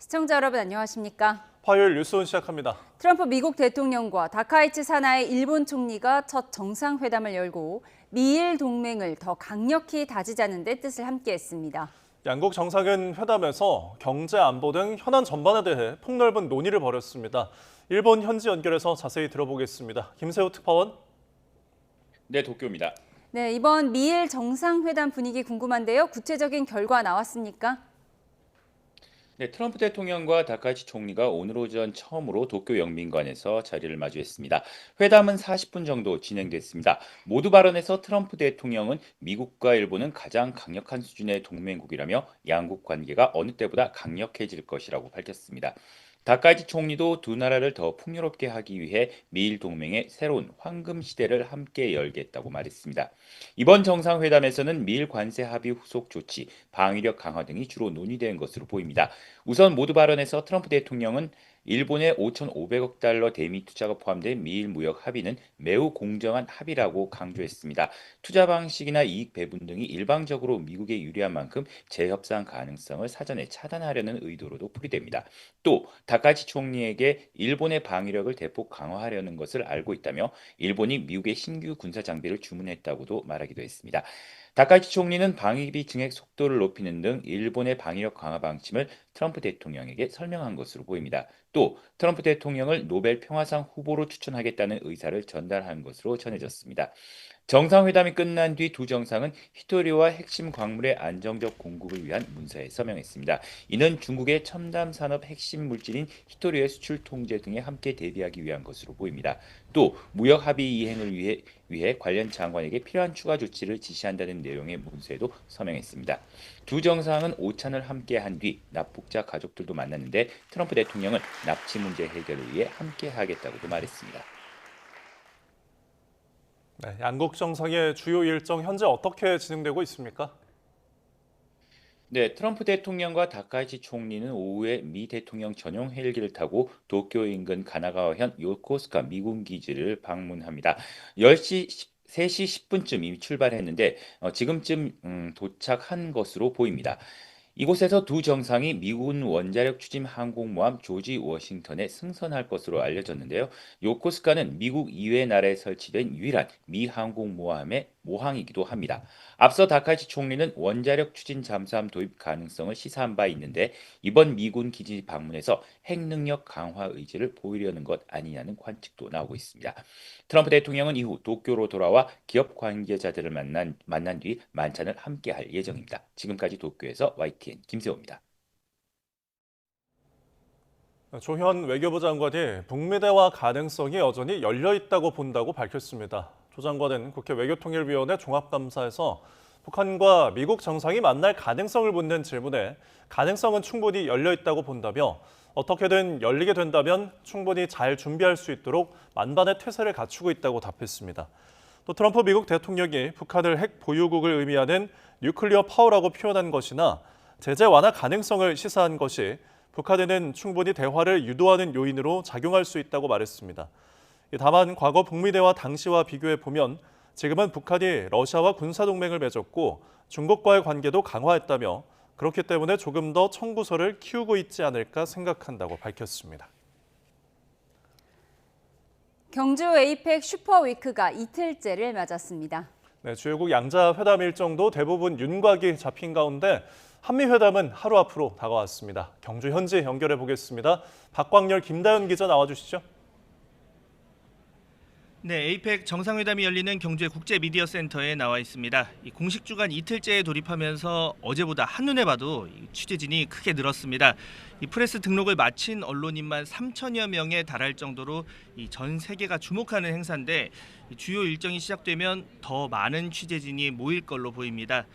시청자 여러분 안녕하십니까? 화요일 뉴스온 시작합니다. 트럼프 미국 대통령과 다카이치 사나이 일본 총리가 첫 정상회담을 열고 미일 동맹을 더 강력히 다지자는 데 뜻을 함께했습니다. 양국 정상은 회담에서 경제, 안보 등 현안 전반에 대해 폭넓은 논의를 벌였습니다. 일본 현지 연결해서 자세히 들어보겠습니다. 김세호 특파원. 네, 도쿄입니다. 네, 이번 미일 정상회담 분위기 궁금한데요. 구체적인 결과 나왔습니까? 네, 트럼프 대통령과 다카이치 총리가 오늘 오전 처음으로 도쿄 영빈관에서 자리를 마주했습니다. 회담은 40분 정도 진행됐습니다. 모두 발언에서 트럼프 대통령은 미국과 일본은 가장 강력한 수준의 동맹국이라며 양국 관계가 어느 때보다 강력해질 것이라고 밝혔습니다. 다카이치 총리도 두 나라를 더 풍요롭게 하기 위해 미일 동맹의 새로운 황금 시대를 함께 열겠다고 말했습니다. 이번 정상회담에서는 미일 관세 합의 후속 조치, 방위력 강화 등이 주로 논의된 것으로 보입니다. 우선 모두 발언에서 트럼프 대통령은 일본의 5,500억 달러 대미 투자가 포함된 미일 무역 합의는 매우 공정한 합의라고 강조했습니다. 투자 방식이나 이익 배분 등이 일방적으로 미국에 유리한 만큼 재협상 가능성을 사전에 차단하려는 의도로도 풀이됩니다. 또 다카이치 총리에게 일본의 방위력을 대폭 강화하려는 것을 알고 있다며 일본이 미국의 신규 군사 장비를 주문했다고도 말하기도 했습니다. 다카이치 총리는 방위비 증액 속도를 높이는 등 일본의 방위력 강화 방침을 트럼프 대통령에게 설명한 것으로 보입니다. 또 트럼프 대통령을 노벨 평화상 후보로 추천하겠다는 의사를 전달한 것으로 전해졌습니다. 정상회담이 끝난 뒤 두 정상은 히토리와 핵심 광물의 안정적 공급을 위한 문서에 서명했습니다. 이는 중국의 첨단 산업 핵심 물질인 히토리의 수출 통제 등에 함께 대비하기 위한 것으로 보입니다. 또 무역 합의 이행을 위해 관련 장관에게 필요한 추가 조치를 지시한다는 내용의 문서에도 서명했습니다. 두 정상은 오찬을 함께 한 뒤 납북자 가족들도 만났는데 트럼프 대통령은 납치 문제 해결을 위해 함께 하겠다고도 말했습니다. 네, 양국 정상의 주요 일정 현재 어떻게 진행되고 있습니까? 네, 트럼프 대통령과 다카이치 총리는 오후에 미 대통령 전용 헬기를 타고 도쿄 인근 가나가와현 요코스카 미군 기지를 방문합니다. 10시 3시 10분쯤 이미 출발했는데 지금쯤 도착한 것으로 보입니다. 이곳에서 두 정상이 미군 원자력 추진 항공모함 조지 워싱턴에 승선할 것으로 알려졌는데요. 요코스카는 미국 이외 나라에 설치된 유일한 미 항공모함의 모항이기도 합니다. 앞서 다카이치 총리는 원자력 추진 잠수함 도입 가능성을 시사한 바 있는데 이번 미군 기지 방문에서 핵 능력 강화 의지를 보이려는 것 아니냐는 관측도 나오고 있습니다. 트럼프 대통령은 이후 도쿄로 돌아와 기업 관계자들을 만난 뒤 만찬을 함께할 예정입니다. 지금까지 도쿄에서 YTN 김세호입니다. 조현 외교부 장관이 북미 대화 가능성이 여전히 열려 있다고 본다고 밝혔습니다. 조 장관은 국회 외교통일위원회 종합감사에서 북한과 미국 정상이 만날 가능성을 묻는 질문에 가능성은 충분히 열려 있다고 본다며 어떻게든 열리게 된다면 충분히 잘 준비할 수 있도록 만반의 태세를 갖추고 있다고 답했습니다. 또 트럼프 미국 대통령이 북한을 핵 보유국을 의미하는 뉴클리어 파워라고 표현한 것이나 제재 완화 가능성을 시사한 것이 북한에는 충분히 대화를 유도하는 요인으로 작용할 수 있다고 말했습니다. 다만 과거 북미 대화 당시와 비교해 보면 지금은 북한이 러시아와 군사동맹을 맺었고 중국과의 관계도 강화했다며 그렇기 때문에 조금 더 청구서를 키우고 있지 않을까 생각한다고 밝혔습니다. 경주 에이펙 슈퍼위크가 이틀째를 맞았습니다. 네, 주요국 양자 회담 일정도 대부분 윤곽이 잡힌 가운데 한미 회담은 하루 앞으로 다가왔습니다. 경주 현지 연결해 보겠습니다. 박광열, 김다현 기자 나와주시죠. 네, 에이펙 정상회담이 열리는 경주의 국제미디어센터에 나와 있습니다. 이 공식 주간 이틀째에 돌입하면서 어제보다 한눈에 봐도 취재진이 크게 늘었습니다. 이 프레스 등록을 마친 언론인만 3천여 명에 달할 정도로 전 세계가 주목하는 행사인데 주요 일정이 시작되면 더 많은 취재진이 모일 걸로 보입니다.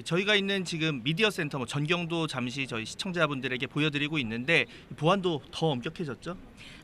저희가 있는 지금 미디어 센터 전경도 잠시 저희 시청자분들에게 보여드리고 있는데 보안도 더 엄격해졌죠?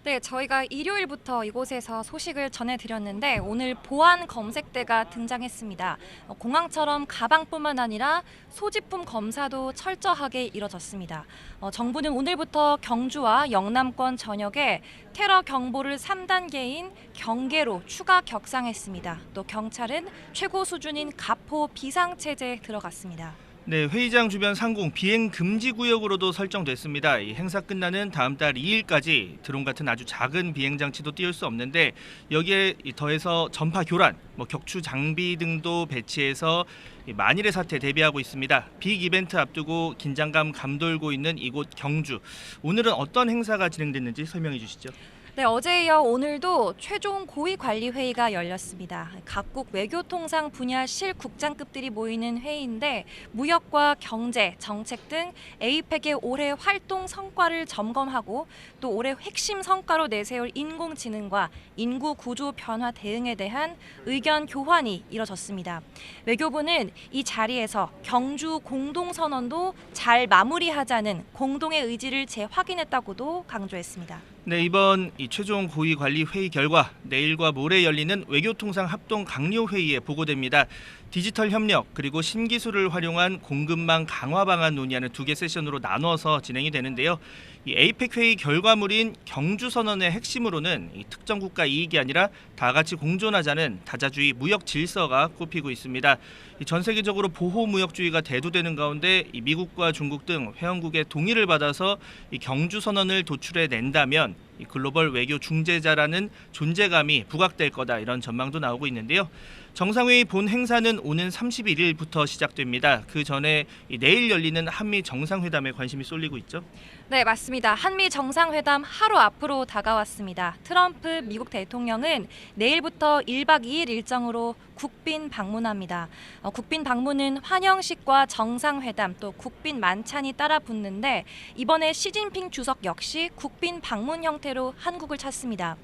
네, 저희가 일요일부터 이곳에서 소식을 전해드렸는데 오늘 보안 검색대가 등장했습니다. 공항처럼 가방뿐만 아니라 소지품 검사도 철저하게 이뤄졌습니다. 정부는 오늘부터 경주와 영남권 전역에 테러 경보를 3단계인 경계로 추가 격상했습니다. 또 경찰은 최고 수준인 가포 비상체제에 들어갔습니다. 네, 회의장 주변 상공 비행 금지 구역으로도 설정됐습니다. 이 행사 끝나는 다음 달 2일까지 드론 같은 아주 작은 비행 장치도 띄울 수 없는데 여기에 더해서 전파 교란, 격추 장비 등도 배치해서 만일의 사태 대비하고 있습니다. 빅 이벤트 앞두고 긴장감 감돌고 있는 이곳 경주. 오늘은 어떤 행사가 진행됐는지 설명해 주시죠. 네, 어제에 이어 오늘도 최종 고위 관리 회의가 열렸습니다. 각국 외교통상 분야 실국장급들이 모이는 회의인데 무역과 경제, 정책 등 에이펙의 올해 활동 성과를 점검하고 또 올해 핵심 성과로 내세울 인공지능과 인구 구조 변화 대응에 대한 의견 교환이 이뤄졌습니다. 외교부는 이 자리에서 경주 공동선언도 잘 마무리하자는 공동의 의지를 재확인했다고도 강조했습니다. 네, 이번 이 최종 고위 관리 회의 결과 내일과 모레 열리는 외교통상 합동 강요 회의에 보고됩니다. 디지털 협력 그리고 신기술을 활용한 공급망 강화 방안 논의하는 2개 세션으로 나눠서 진행이 되는데요. 이 에이펙 회의 결과물인 경주 선언의 핵심으로는 이 특정 국가 이익이 아니라 다 같이 공존하자는 다자주의 무역 질서가 꼽히고 있습니다. 전 세계적으로 보호 무역주의가 대두되는 가운데 이 미국과 중국 등 회원국의 동의를 받아서 이 경주 선언을 도출해 낸다면 이 글로벌 외교 중재자라는 존재감이 부각될 거다, 이런 전망도 나오고 있는데요. 정상회의 본 행사는 오는 31일부터 시작됩니다. 그 전에 내일 열리는 한미 정상회담에 관심이 쏠리고 있죠. 네, 맞습니다. 한미 정상회담 하루 앞으로 다가왔습니다. 트럼프 미국 대통령은 내일부터 1박 2일 일정으로 국빈 방문합니다. 국빈 방문은 환영식과 정상회담 또 국빈 만찬이 따라 붙는데 이번에 시진핑 주석 역시 국빈 방문 형태로 한국을 찾습니다.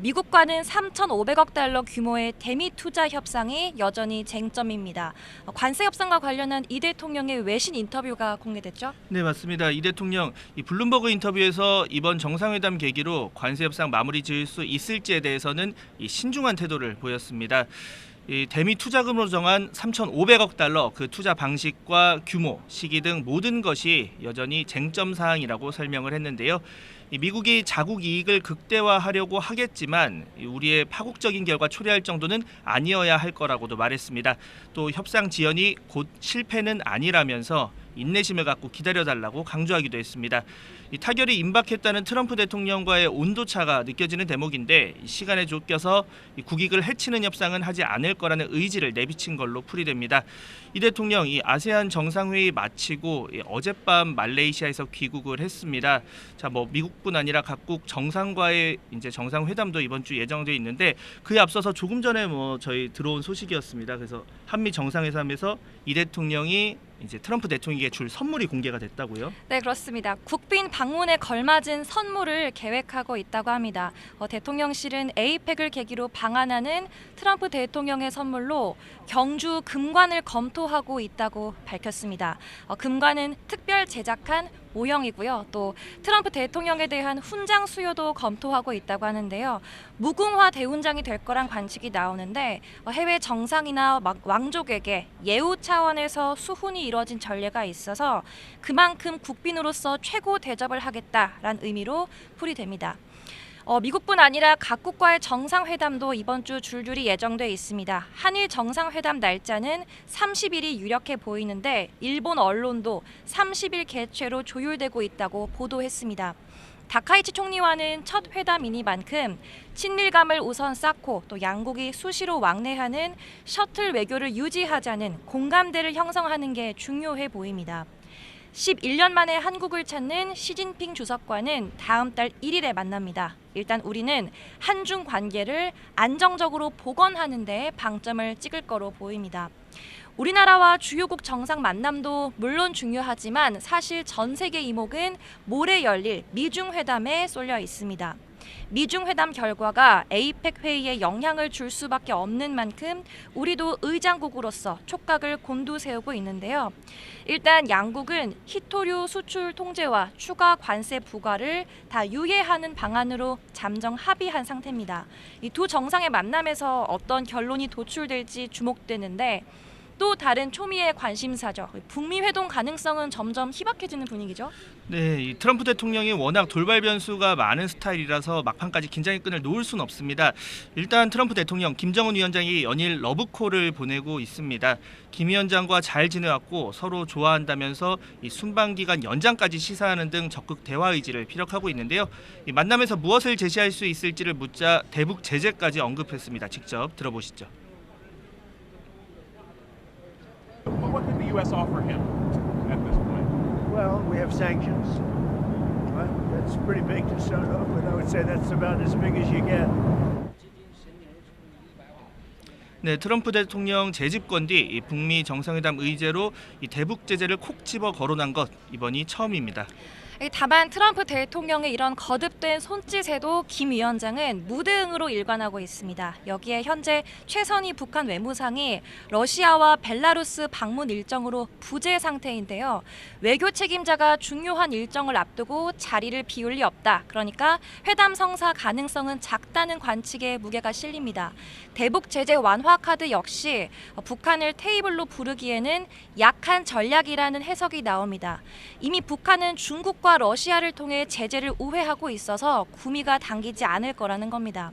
미국과는 3,500억 달러 규모의 대미 투자 협상이 여전히 쟁점입니다. 관세 협상과 관련한 이 대통령의 외신 인터뷰가 공개됐죠? 네, 맞습니다. 이 대통령 이 블룸버그 인터뷰에서 이번 정상회담 계기로 관세 협상 마무리 지을 수 있을지에 대해서는 이 신중한 태도를 보였습니다. 이 대미 투자금으로 정한 3,500억 달러 그 투자 방식과 규모, 시기 등 모든 것이 여전히 쟁점 사항이라고 설명을 했는데요. 미국이 자국 이익을 극대화하려고 하겠지만 우리의 파국적인 결과 초래할 정도는 아니어야 할 거라고도 말했습니다. 또 협상 지연이 곧 실패는 아니라면서 인내심을 갖고 기다려달라고 강조하기도 했습니다. 이 타결이 임박했다는 트럼프 대통령과의 온도차가 느껴지는 대목인데 시간에 쫓겨서 국익을 해치는 협상은 하지 않을 거라는 의지를 내비친 걸로 풀이됩니다. 이 대통령 이 아세안 정상회의 마치고 어젯밤 말레이시아에서 귀국을 했습니다. 자, 미국뿐 아니라 각국 정상과의 이제 정상회담도 이번 주 예정돼 있는데 그에 앞서서 조금 전에 저희 들어온 소식이었습니다. 그래서 한미 정상회담에서 이 대통령이 이제 트럼프 대통령에게 줄 선물이 공개가 됐다고요? 네, 그렇습니다. 국빈 방문에 걸맞은 선물을 계획하고 있다고 합니다. 대통령실은 에이펙을 계기로 방한하는 트럼프 대통령의 선물로 경주 금관을 검토하고 있다고 밝혔습니다. 금관은 특별 제작한 모형이고요. 또 트럼프 대통령에 대한 훈장 수여도 검토하고 있다고 하는데요. 무궁화 대훈장이 될 거란 관측이 나오는데 해외 정상이나 왕족에게 예우 차원에서 수훈이 이뤄진 전례가 있어서 그만큼 국빈으로서 최고 대접을 하겠다라는 의미로 풀이됩니다. 미국뿐 아니라 각국과의 정상회담도 이번 주 줄줄이 예정돼 있습니다. 한일 정상회담 날짜는 30일이 유력해 보이는데 일본 언론도 30일 개최로 조율되고 있다고 보도했습니다. 다카이치 총리와는 첫 회담이니만큼 친밀감을 우선 쌓고 또 양국이 수시로 왕래하는 셔틀 외교를 유지하자는 공감대를 형성하는 게 중요해 보입니다. 11년 만에 한국을 찾는 시진핑 주석과는 다음 달 1일에 만납니다. 일단 우리는 한중 관계를 안정적으로 복원하는 데 방점을 찍을 거로 보입니다. 우리나라와 주요국 정상 만남도 물론 중요하지만 사실 전 세계 이목은 모레 열릴 미중 회담에 쏠려 있습니다. 미중 회담 결과가 에이펙 회의에 영향을 줄 수밖에 없는 만큼 우리도 의장국으로서 촉각을 곤두세우고 있는데요. 일단 양국은 희토류 수출 통제와 추가 관세 부과를 다 유예하는 방안으로 잠정 합의한 상태입니다. 이 두 정상의 만남에서 어떤 결론이 도출될지 주목되는데 또 다른 초미의 관심사죠. 북미 회동 가능성은 점점 희박해지는 분위기죠. 네, 이 트럼프 대통령이 워낙 돌발 변수가 많은 스타일이라서 막판까지 긴장의 끈을 놓을 수는 없습니다. 일단 트럼프 대통령, 김정은 위원장이 연일 러브콜을 보내고 있습니다. 김 위원장과 잘 지내왔고 서로 좋아한다면서 이 순방 기간 연장까지 시사하는 등 적극 대화 의지를 피력하고 있는데요. 이 만남에서 무엇을 제시할 수 있을지를 묻자 대북 제재까지 언급했습니다. 직접 들어보시죠. What could the U.S. offer him at this point? Well, we have sanctions. Well, that's pretty big to start off with. I would say that's about as big as you get. 네, 트럼프 대통령 재집권 뒤 이 북미 정상회담 의제로 이 대북 제재를 콕 집어 거론한 것 이번이 처음입니다. 다만 트럼프 대통령의 이런 거듭된 손짓에도 김 위원장은 무대응으로 일관하고 있습니다. 여기에 현재 최선희 북한 외무상이 러시아와 벨라루스 방문 일정으로 부재 상태인데요. 외교 책임자가 중요한 일정을 앞두고 자리를 비울 리 없다. 그러니까 회담 성사 가능성은 작다는 관측에 무게가 실립니다. 대북 제재 완화 카드 역시 북한을 테이블로 부르기에는 약한 전략이라는 해석이 나옵니다. 이미 북한은 중국과 러시아를 통해 제재를 우회하고 있어서 구미가 당기지 않을 거라는 겁니다.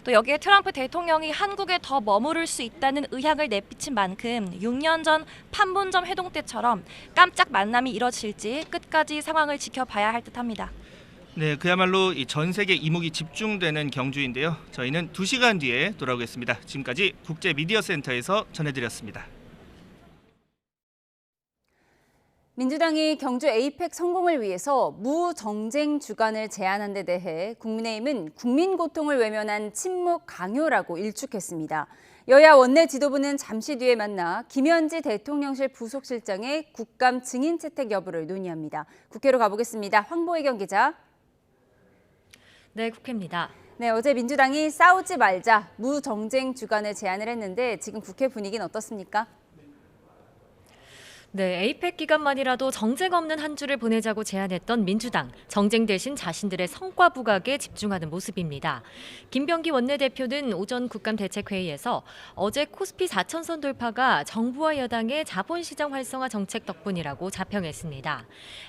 또 여기에 트럼프 대통령이 한국에 더 머무를 수 있다는 의향을 내비친 만큼 6년 전 판문점 회동 때처럼 깜짝 만남이 이뤄질지 끝까지 상황을 지켜봐야 할 듯합니다. 네, 그야말로 이 전 세계 이목이 집중되는 경주인데요. 저희는 2시간 뒤에 돌아오겠습니다. 지금까지 국제미디어센터에서 전해드렸습니다. 민주당이 경주 에이펙 성공을 위해서 무정쟁 주간을 제안한 데 대해 국민의힘은 국민 고통을 외면한 침묵 강요라고 일축했습니다. 여야 원내 지도부는 잠시 뒤에 만나 김현지 대통령실 부속실장의 국감 증인 채택 여부를 논의합니다. 국회로 가보겠습니다. 황보혜경 기자. 네, 국회입니다. 네, 어제 민주당이 싸우지 말자 무정쟁 주간을 제안을 했는데 지금 국회 분위기는 어떻습니까? 네, 에이펙 기간만이라도 정쟁 없는 한 주를 보내자고 제안했던 민주당. 정쟁 대신 자신들의 성과 부각에 집중하는 모습입니다. 김병기 원내대표는 오전 국감대책회의에서 어제 코스피 4,000선 돌파가 정부와 여당의 자본시장 활성화 정책 덕분이라고 자평했습니다.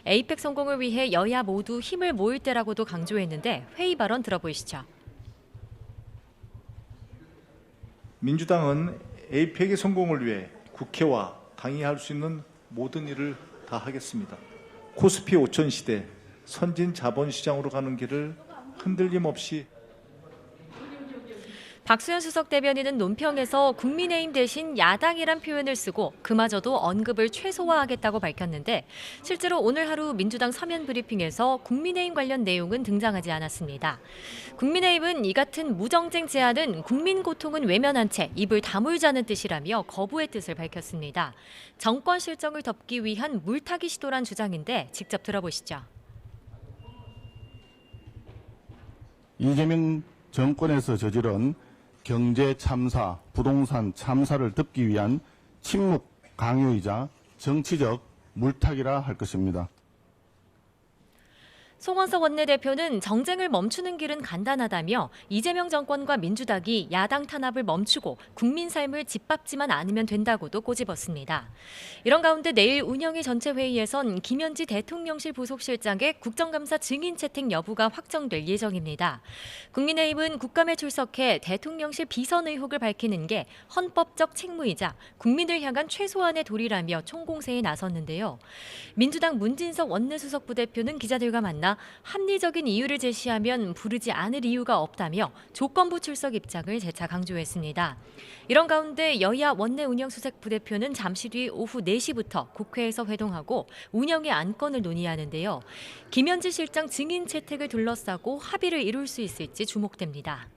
에이펙 성공을 위해 여야 모두 힘을 모을 때라고도 강조했는데 회의 발언 들어보시죠. 민주당은 에이펙의 성공을 위해 국회와 당이 할 수 있는 모든 일을 다 하겠습니다. 코스피 5천 시대 선진 자본시장으로 가는 길을 흔들림 없이. 박수현 수석 대변인은 논평에서 국민의힘 대신 야당이란 표현을 쓰고 그마저도 언급을 최소화하겠다고 밝혔는데 실제로 오늘 하루 민주당 서면 브리핑에서 국민의힘 관련 내용은 등장하지 않았습니다. 국민의힘은 이 같은 무정쟁 제안은 국민 고통은 외면한 채 입을 다물자는 뜻이라며 거부의 뜻을 밝혔습니다. 정권 실정을 덮기 위한 물타기 시도란 주장인데 직접 들어보시죠. 이재명 정권에서 저지른 경제 참사, 부동산 참사를 덮기 위한 침묵 강요이자 정치적 물타기라 할 것입니다. 송원석 원내대표는 정쟁을 멈추는 길은 간단하다며 이재명 정권과 민주당이 야당 탄압을 멈추고 국민 삶을 짓밟지만 않으면 된다고도 꼬집었습니다. 이런 가운데 내일 운영위 전체 회의에선 김현지 대통령실 부속실장의 국정감사 증인 채택 여부가 확정될 예정입니다. 국민의힘은 국감에 출석해 대통령실 비선 의혹을 밝히는 게 헌법적 책무이자 국민을 향한 최소한의 도리라며 총공세에 나섰는데요. 민주당 문진석 원내수석 부대표는 기자들과 만나 합리적인 이유를 제시하면 부르지 않을 이유가 없다며 조건부 출석 입장을 재차 강조했습니다. 이런 가운데 여야 원내 운영수석 부대표는 잠시 뒤 오후 4시부터 국회에서 회동하고 운영의 안건을 논의하는데요. 김현지 실장 증인 채택을 둘러싸고 합의를 이룰 수 있을지 주목됩니다.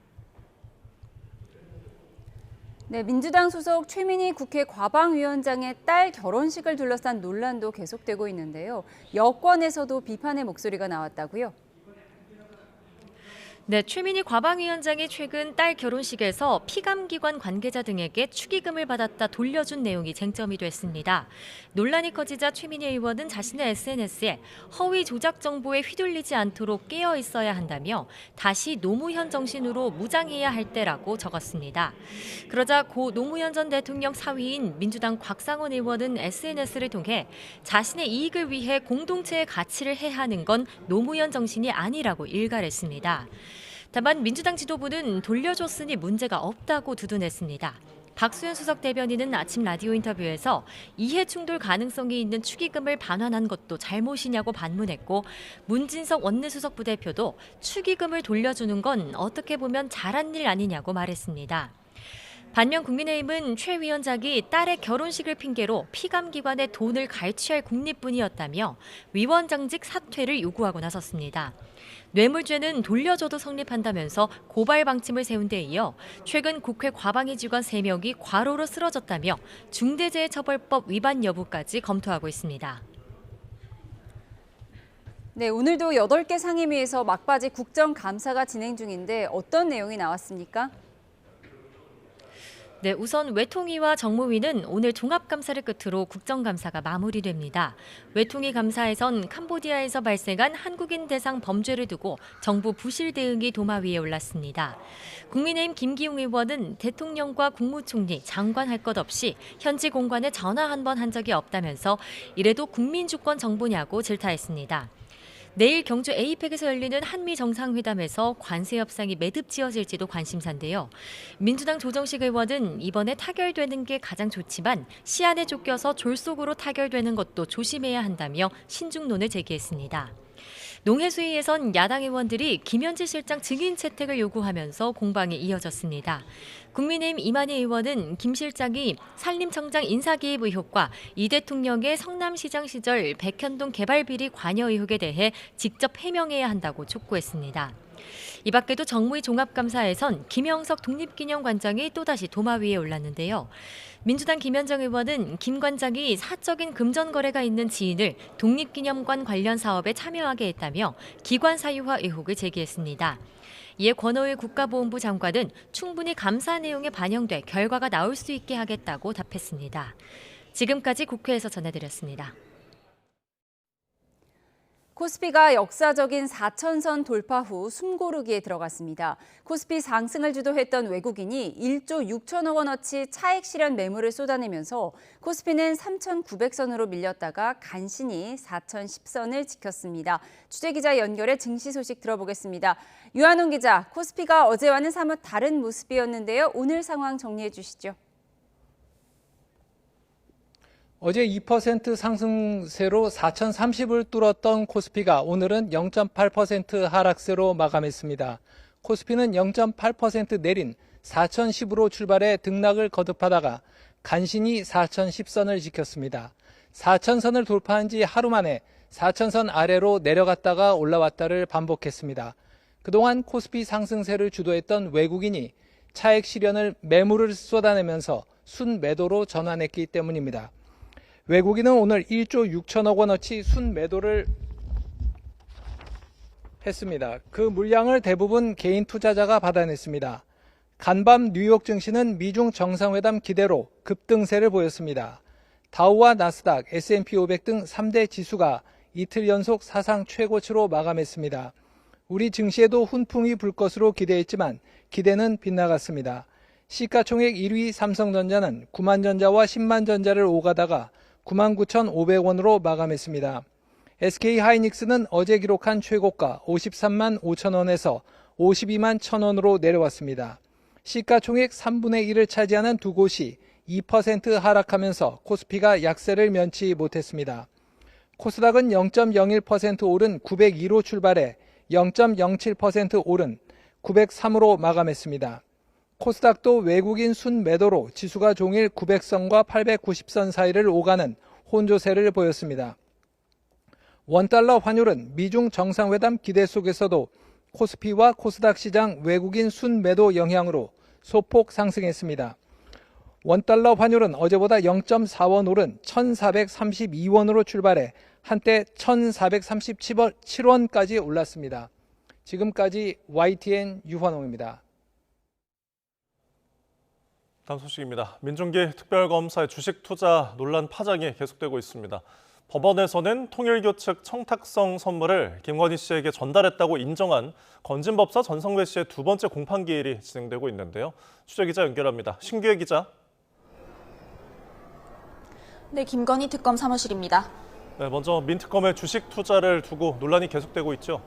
네, 민주당 소속 최민희 국회 과방위원장의 딸 결혼식을 둘러싼 논란도 계속되고 있는데요. 여권에서도 비판의 목소리가 나왔다고요? 네, 최민희 과방위원장이 최근 딸 결혼식에서 피감기관 관계자 등에게 축의금을 받았다 돌려준 내용이 쟁점이 됐습니다. 논란이 커지자 최민희 의원은 자신의 SNS에 허위 조작 정보에 휘둘리지 않도록 깨어 있어야 한다며 다시 노무현 정신으로 무장해야 할 때라고 적었습니다. 그러자 고 노무현 전 대통령 사위인 민주당 곽상원 의원은 SNS를 통해 자신의 이익을 위해 공동체의 가치를 해하는 건 노무현 정신이 아니라고 일갈했습니다. 다만 민주당 지도부는 돌려줬으니 문제가 없다고 두둔했습니다. 박수현 수석 대변인은 아침 라디오 인터뷰에서 이해 충돌 가능성이 있는 축의금을 반환한 것도 잘못이냐고 반문했고 문진석 원내수석 부대표도 축의금을 돌려주는 건 어떻게 보면 잘한 일 아니냐고 말했습니다. 반면 국민의힘은 최 위원장이 딸의 결혼식을 핑계로 피감기관에 돈을 갈취할 국립분이었다며 위원장직 사퇴를 요구하고 나섰습니다. 뇌물죄는 돌려줘도 성립한다면서 고발 방침을 세운 데 이어 최근 국회 과방위 직원 3명이 과로로 쓰러졌다며 중대재해처벌법 위반 여부까지 검토하고 있습니다. 네, 오늘도 8개 상임위에서 막바지 국정감사가 진행 중인데 어떤 내용이 나왔습니까? 네, 우선 외통위와 정무위는 오늘 종합감사를 끝으로 국정감사가 마무리됩니다. 외통위 감사에선 캄보디아에서 발생한 한국인 대상 범죄를 두고 정부 부실 대응이 도마 위에 올랐습니다. 국민의힘 김기웅 의원은 대통령과 국무총리, 장관 할 것 없이 현지 공관에 전화 한 번 한 적이 없다면서 이래도 국민주권 정부냐고 질타했습니다. 내일 경주 에이펙에서 열리는 한미 정상회담에서 관세 협상이 매듭 지어질지도 관심사인데요. 민주당 조정식 의원은 이번에 타결되는 게 가장 좋지만 시한에 쫓겨서 졸속으로 타결되는 것도 조심해야 한다며 신중론을 제기했습니다. 농해수위에선 야당 의원들이 김현지 실장 증인 채택을 요구하면서 공방이 이어졌습니다. 국민의힘 이만희 의원은 김 실장이 산림청장 인사개입 의혹과 이 대통령의 성남시장 시절 백현동 개발비리 관여 의혹에 대해 직접 해명해야 한다고 촉구했습니다. 이 밖에도 정무위 종합감사에선 김영석 독립기념관장이 또다시 도마 위에 올랐는데요. 민주당 김현정 의원은 김 관장이 사적인 금전 거래가 있는 지인을 독립기념관 관련 사업에 참여하게 했다며 기관 사유화 의혹을 제기했습니다. 이에 권오일 국가보훈부 장관은 충분히 감사 내용에 반영돼 결과가 나올 수 있게 하겠다고 답했습니다. 지금까지 국회에서 전해드렸습니다. 코스피가 역사적인 4천선 돌파 후 숨고르기에 들어갔습니다. 코스피 상승을 주도했던 외국인이 1조 6천억 원어치 차익 실현 매물을 쏟아내면서 코스피는 3,900선으로 밀렸다가 간신히 4,010선을 지켰습니다. 취재기자 연결해 증시 소식 들어보겠습니다. 유한홍 기자, 코스피가 어제와는 사뭇 다른 모습이었는데요. 오늘 상황 정리해 주시죠. 어제 2% 상승세로 4,030을 뚫었던 코스피가 오늘은 0.8% 하락세로 마감했습니다. 코스피는 0.8% 내린 4,010으로 출발해 등락을 거듭하다가 간신히 4,010선을 지켰습니다. 4,000선을 돌파한 지 하루 만에 4,000선 아래로 내려갔다가 올라왔다를 반복했습니다. 그동안 코스피 상승세를 주도했던 외국인이 차익 실현을 매물을 쏟아내면서 순매도로 전환했기 때문입니다. 외국인은 오늘 1조 6천억 원어치 순매도를 했습니다. 그 물량을 대부분 개인 투자자가 받아냈습니다. 간밤 뉴욕 증시는 미중 정상회담 기대로 급등세를 보였습니다. 다우와 나스닥, S&P 500 등 3대 지수가 이틀 연속 사상 최고치로 마감했습니다. 우리 증시에도 훈풍이 불 것으로 기대했지만 기대는 빗나갔습니다. 시가총액 1위 삼성전자는 9만전자와 10만전자를 오가다가 99,500원으로 마감했습니다. SK하이닉스는 어제 기록한 최고가 53만 5천원에서 52만 1,000원으로 내려왔습니다. 시가총액 3분의 1을 차지하는 두 곳이 2% 하락하면서 코스피가 약세를 면치 못했습니다. 코스닥은 0.01% 오른 902로 출발해 0.07% 오른 903으로 마감했습니다. 코스닥도 외국인 순매도로 지수가 종일 900선과 890선 사이를 오가는 혼조세를 보였습니다. 원달러 환율은 미중 정상회담 기대 속에서도 코스피와 코스닥 시장 외국인 순매도 영향으로 소폭 상승했습니다. 원달러 환율은 어제보다 0.4원 오른 1,432원으로 출발해 한때 1,437원까지 올랐습니다. 지금까지 YTN 유환홍입니다. 다음 소식입니다. 민중기 특별검사의 주식 투자 논란 파장이 계속되고 있습니다. 법원에서는 통일교 측 청탁성 선물을 김건희 씨에게 전달했다고 인정한 건진법사 전성배 씨의 두 번째 공판기일이 진행되고 있는데요. 취재기자 연결합니다. 신규혜 기자. 네, 김건희 특검 사무실입니다. 네, 먼저 민특검의 주식 투자를 두고 논란이 계속되고 있죠.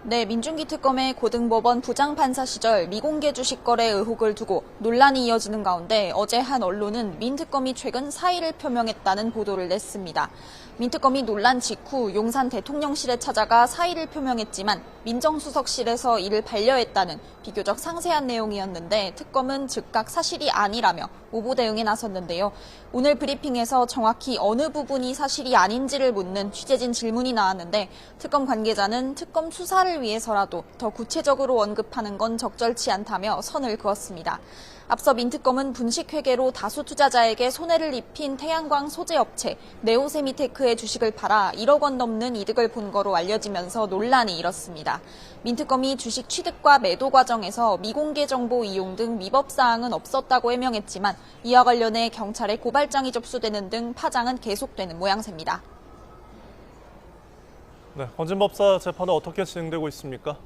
네, 민중기 특검의 고등법원 부장판사 시절 미공개 주식 거래 의혹을 두고 논란이 이어지는 가운데 어제 한 언론은 민 특검이 최근 사의를 표명했다는 보도를 냈습니다. 민 특검이 논란 직후 용산 대통령실에 찾아가 사의를 표명했지만 민정수석실에서 이를 반려했다는 비교적 상세한 내용이었는데 특검은 즉각 사실이 아니라며 오보 대응에 나섰는데요. 오늘 브리핑에서 정확히 어느 부분이 사실이 아닌지를 묻는 취재진 질문이 나왔는데 특검 관계자는 특검 수사를 위해서라도 더 구체적으로 언급하는 건 적절치 않다며 선을 그었습니다. 앞서 민특검은 분식회계로 다수 투자자에게 손해를 입힌 태양광 소재업체 네오세미테크의 주식을 팔아 1억 원 넘는 이득을 본 거로 알려지면서 논란이 일었습니다. 민특검이 주식 취득과 매도 과정에서 미공개 정보 이용 등 위법 사항은 없었다고 해명했지만 이와 관련해 경찰에 고발장이 접수되는 등 파장은 계속되는 모양새입니다. 네, 건진법사 재판은 어떻게 진행되고 있습니까?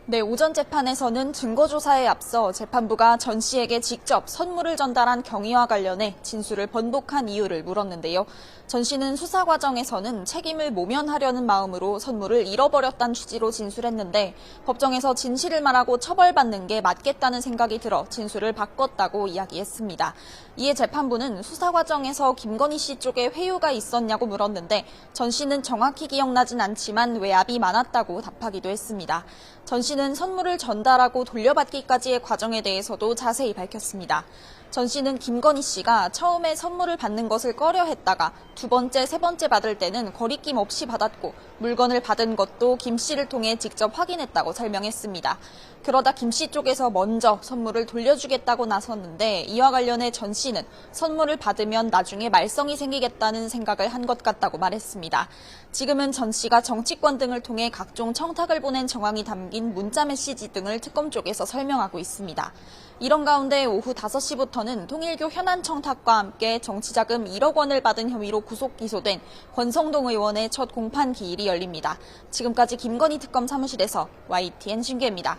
네, 오전 재판에서는 증거조사에 앞서 재판부가 전 씨에게 직접 선물을 전달한 경위와 관련해 진술을 번복한 이유를 물었는데요. 전 씨는 수사 과정에서는 책임을 모면하려는 마음으로 선물을 잃어버렸다는 취지로 진술했는데 법정에서 진실을 말하고 처벌받는 게 맞겠다는 생각이 들어 진술을 바꿨다고 이야기했습니다. 이에 재판부는 수사 과정에서 김건희 씨 쪽에 회유가 있었냐고 물었는데 전 씨는 정확히 기억나진 않지만 외압이 많았다고 답하기도 했습니다. 전 씨는 선물을 전달하고 돌려받기까지의 과정에 대해서도 자세히 밝혔습니다. 전 씨는 김건희 씨가 처음에 선물을 받는 것을 꺼려했다가 두 번째, 세 번째 받을 때는 거리낌 없이 받았고 물건을 받은 것도 김 씨를 통해 직접 확인했다고 설명했습니다. 그러다 김 씨 쪽에서 먼저 선물을 돌려주겠다고 나섰는데 이와 관련해 전 씨는 선물을 받으면 나중에 말썽이 생기겠다는 생각을 한 것 같다고 말했습니다. 지금은 전 씨가 정치권 등을 통해 각종 청탁을 보낸 정황이 담긴 문자 메시지 등을 특검 쪽에서 설명하고 있습니다. 이런 가운데 오후 5시부터는 통일교 현안 청탁과 함께 정치자금 1억 원을 받은 혐의로 구속 기소된 권성동 의원의 첫 공판 기일이 열립니다. 지금까지 김건희 특검 사무실에서 YTN 신규입니다.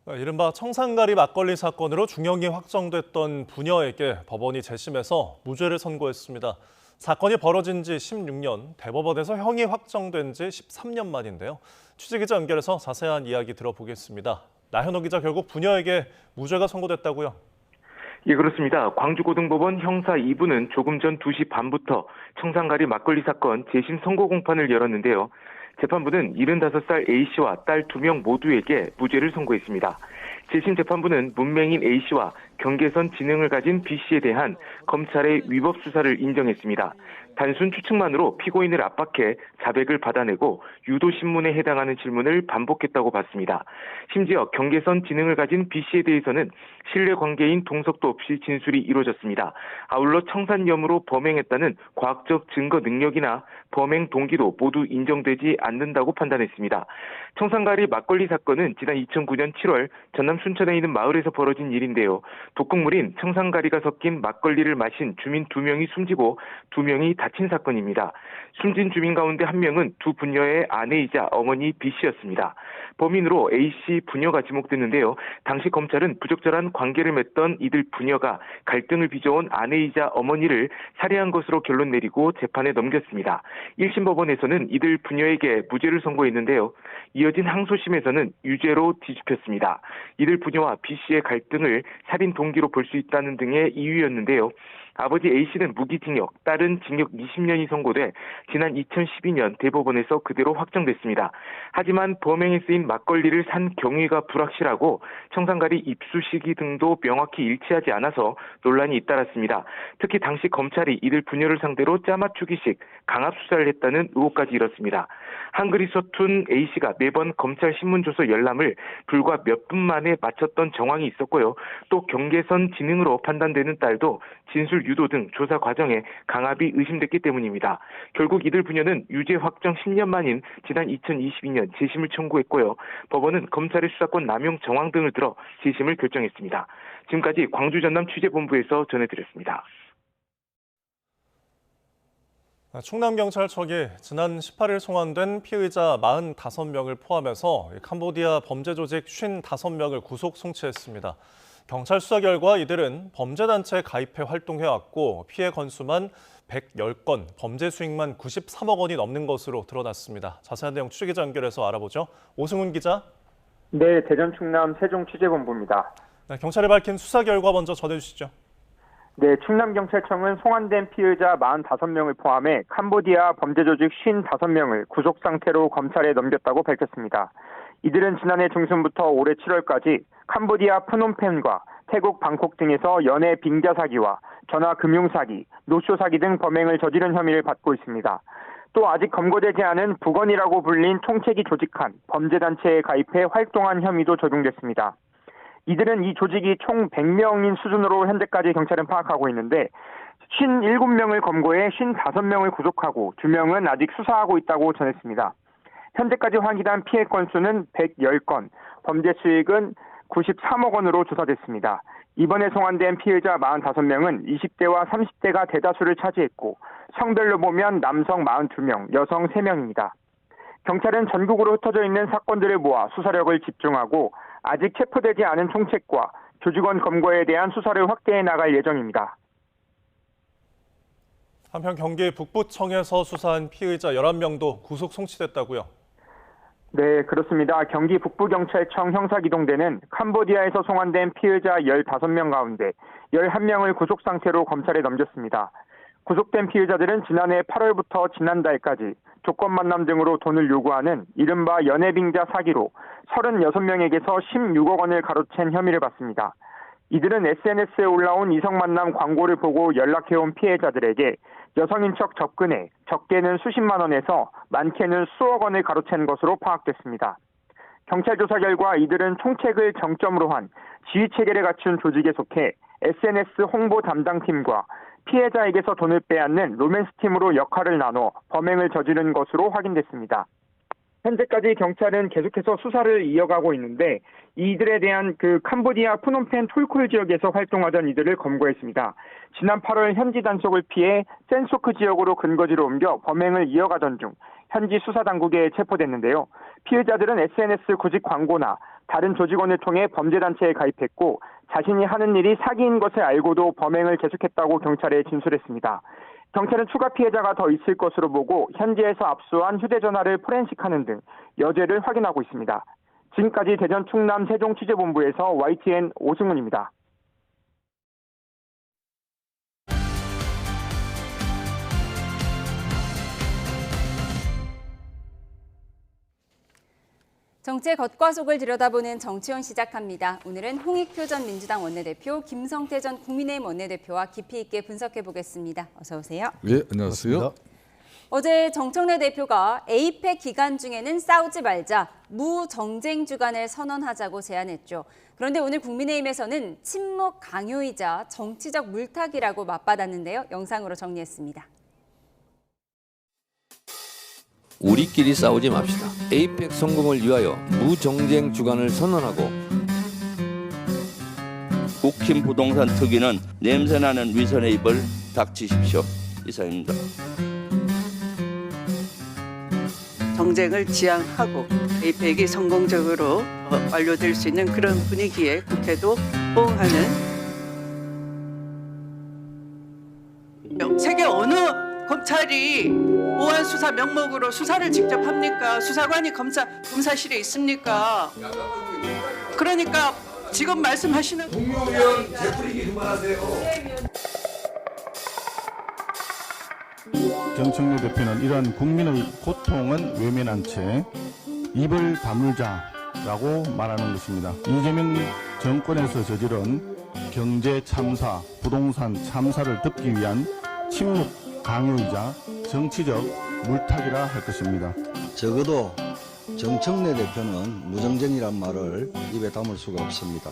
이른바 청산가리 막걸리 사건으로 중형이 확정됐던 부녀에게 법원이 재심해서 무죄를 선고했습니다. 사건이 벌어진 지 16년, 대법원에서 형이 확정된 지 13년 만인데요. 취재기자 연결해서 자세한 이야기 들어보겠습니다. 나현호 기자, 결국 부녀에게 무죄가 선고됐다고요? 예, 그렇습니다. 광주고등법원 형사 2부는 조금 전 2시 반부터 청산가리 막걸리 사건 재심 선고 공판을 열었는데요. 재판부는 75살 A씨와 딸 2명 모두에게 무죄를 선고했습니다. 재심 재판부는 문맹인 A씨와 경계선 지능을 가진 B씨에 대한 검찰의 위법 수사를 인정했습니다. 단순 추측만으로 피고인을 압박해 자백을 받아내고 유도신문에 해당하는 질문을 반복했다고 봤습니다. 심지어 경계선 지능을 가진 B씨에 대해서는 신뢰관계인 동석도 없이 진술이 이루어졌습니다. 아울러 청산염으로 범행했다는 과학적 증거 능력이나 범행 동기도 모두 인정되지 않는다고 판단했습니다. 청산가리 막걸리 사건은 지난 2009년 7월 전남 순천에 있는 마을에서 벌어진 일인데요. 독극물인 청산가리가 섞인 막걸리를 마신 주민 2명이 숨지고 2명이 다친 사건입니다. 숨진 주민 가운데 1명은 두 부녀의 아내이자 어머니 B씨였습니다. 범인으로 A씨 부녀가 지목됐는데요. 당시 검찰은 부적절한 관계를 맺던 이들 부녀가 갈등을 빚어온 아내이자 어머니를 살해한 것으로 결론 내리고 재판에 넘겼습니다. 1심 법원에서는 이들 부녀에게 무죄를 선고했는데요. 이어진 항소심에서는 유죄로 뒤집혔습니다. 이들 부녀와 B씨의 갈등을 살인 동기로 볼 수 있다는 등의 이유였는데요. 아버지 A씨는 무기징역, 딸은 징역 20년이 선고돼 지난 2012년 대법원에서 그대로 확정됐습니다. 하지만 범행에 쓰인 막걸리를 산 경위가 불확실하고 청산가리 입수 시기 등도 명확히 일치하지 않아서 논란이 잇따랐습니다. 특히 당시 검찰이 이들 부녀를 상대로 짜맞추기식 강압 수사를 했다는 의혹까지 일었습니다. 한글이 서툰 A씨가 매번 검찰 신문조서 열람을 불과 몇 분 만에 마쳤던 정황이 있었고요. 또 경계선 지능으로 판단되는 딸도 진술 유도 등 조사 과정에 강압이 의심됐기 때문입니다. 결국 이들 부녀는 유죄 확정 10년 만인 지난 2022년 재심을 청구했고요. 법원은 검찰의 수사권 남용 정황 등을 들어 재심을 결정했습니다. 지금까지 광주 전남 취재본부에서 전해드렸습니다. 충남경찰청이 지난 18일 송환된 피의자 45명을 포함해서 캄보디아 범죄 조직 55명을 구속 송치했습니다. 경찰 수사 결과 이들은 범죄단체에 가입해 활동해왔고 피해 건수만 110건, 범죄 수익만 93억 원이 넘는 것으로 드러났습니다. 자세한 내용 취재기자 연결해서 알아보죠. 오승훈 기자. 네, 대전 충남 세종 취재본부입니다. 네, 경찰이 밝힌 수사 결과 먼저 전해주시죠. 네, 충남경찰청은 송환된 피의자 45명을 포함해 캄보디아 범죄조직 55명을 구속 상태로 검찰에 넘겼다고 밝혔습니다. 이들은 지난해 중순부터 올해 7월까지 캄보디아 프놈펜과 태국 방콕 등에서 연애 빙자 사기와 전화 금융 사기, 노쇼 사기 등 범행을 저지른 혐의를 받고 있습니다. 또 아직 검거되지 않은 북언이라고 불린 총책이 조직한 범죄단체에 가입해 활동한 혐의도 적용됐습니다. 이들은 이 조직이 총 100명인 수준으로 현재까지 경찰은 파악하고 있는데 57명을 검거해 55명을 구속하고 2명은 아직 수사하고 있다고 전했습니다. 현재까지 확인한 피해 건수는 110건, 범죄 수익은 93억 원으로 조사됐습니다. 이번에 송환된 피해자 45명은 20대와 30대가 대다수를 차지했고 성별로 보면 남성 42명, 여성 3명입니다. 경찰은 전국으로 흩어져 있는 사건들을 모아 수사력을 집중하고 아직 체포되지 않은 총책과 조직원 검거에 대한 수사를 확대해 나갈 예정입니다. 한편 경기 북부청에서 수사한 피의자 11명도 구속 송치됐다고요? 네, 그렇습니다. 경기 북부경찰청 형사기동대는 캄보디아에서 송환된 피의자 15명 가운데 11명을 구속 상태로 검찰에 넘겼습니다. 구속된 피의자들은 지난해 8월부터 지난달까지 조건 만남 등으로 돈을 요구하는 이른바 연애빙자 사기로 36명에게서 16억 원을 가로챈 혐의를 받습니다. 이들은 SNS에 올라온 이성 만남 광고를 보고 연락해온 피해자들에게 여성인 척 접근해 적게는 수십만 원에서 많게는 수억 원을 가로챈 것으로 파악됐습니다. 경찰 조사 결과 이들은 총책을 정점으로 한 지휘체계를 갖춘 조직에 속해 SNS 홍보 담당팀과 피해자에게서 돈을 빼앗는 로맨스팀으로 역할을 나눠 범행을 저지른 것으로 확인됐습니다. 현재까지 경찰은 계속해서 수사를 이어가고 있는데 이들에 대한 캄보디아 프놈펜 톨콜 지역에서 활동하던 이들을 검거했습니다. 지난 8월 현지 단속을 피해 센소크 지역으로 근거지로 옮겨 범행을 이어가던 중 현지 수사당국에 체포됐는데요. 피해자들은 SNS 구직 광고나 다른 조직원을 통해 범죄단체에 가입했고 자신이 하는 일이 사기인 것을 알고도 범행을 계속했다고 경찰에 진술했습니다. 경찰은 추가 피해자가 더 있을 것으로 보고 현지에서 압수한 휴대전화를 포렌식하는 등 여죄를 확인하고 있습니다. 지금까지 대전 충남 세종 취재본부에서 YTN 오승훈입니다. 정치의 겉과 속을 들여다보는 정치원 시작합니다. 오늘은 홍익표 전 민주당 원내대표, 김성태 전 국민의힘 원내대표와 깊이 있게 분석해 보겠습니다. 어서 오세요. 네, 안녕하세요. 어제 정청래 대표가 에이펙 기간 중에는 싸우지 말자, 무정쟁 주간을 선언하자고 제안했죠. 그런데 오늘 국민의힘에서는 침묵 강요이자 정치적 물타기라고 맞받았는데요. 영상으로 정리했습니다. 우리끼리 싸우지 맙시다. 에이펙 성공을 위하여 무정쟁 주간을 선언하고 국힘 부동산 특위는 냄새나는 위선의 입을 닥치십시오. 이상입니다. 정쟁을 지향하고 에이펙이 성공적으로 완료될 수 있는 그런 분위기에 국회도 호응하는 세계 어느 검찰이 보안 수사 명목으로 수사를 직접 합니까? 수사관이 검사실에 있습니까? 그러니까 지금 말씀하시는 국무위원 되풀이기 그만하세요. 정청래 대표는 이러한 국민의 고통은 외면한 채 입을 다물자라고 말하는 것입니다. 이재명 정권에서 저지른 경제 참사, 부동산 참사를 덮기 위한 침묵 강요이자 정치적 물타기라 할 것입니다. 적어도 정청래 대표는 무정쟁이란 말을 입에 담을 수가 없습니다.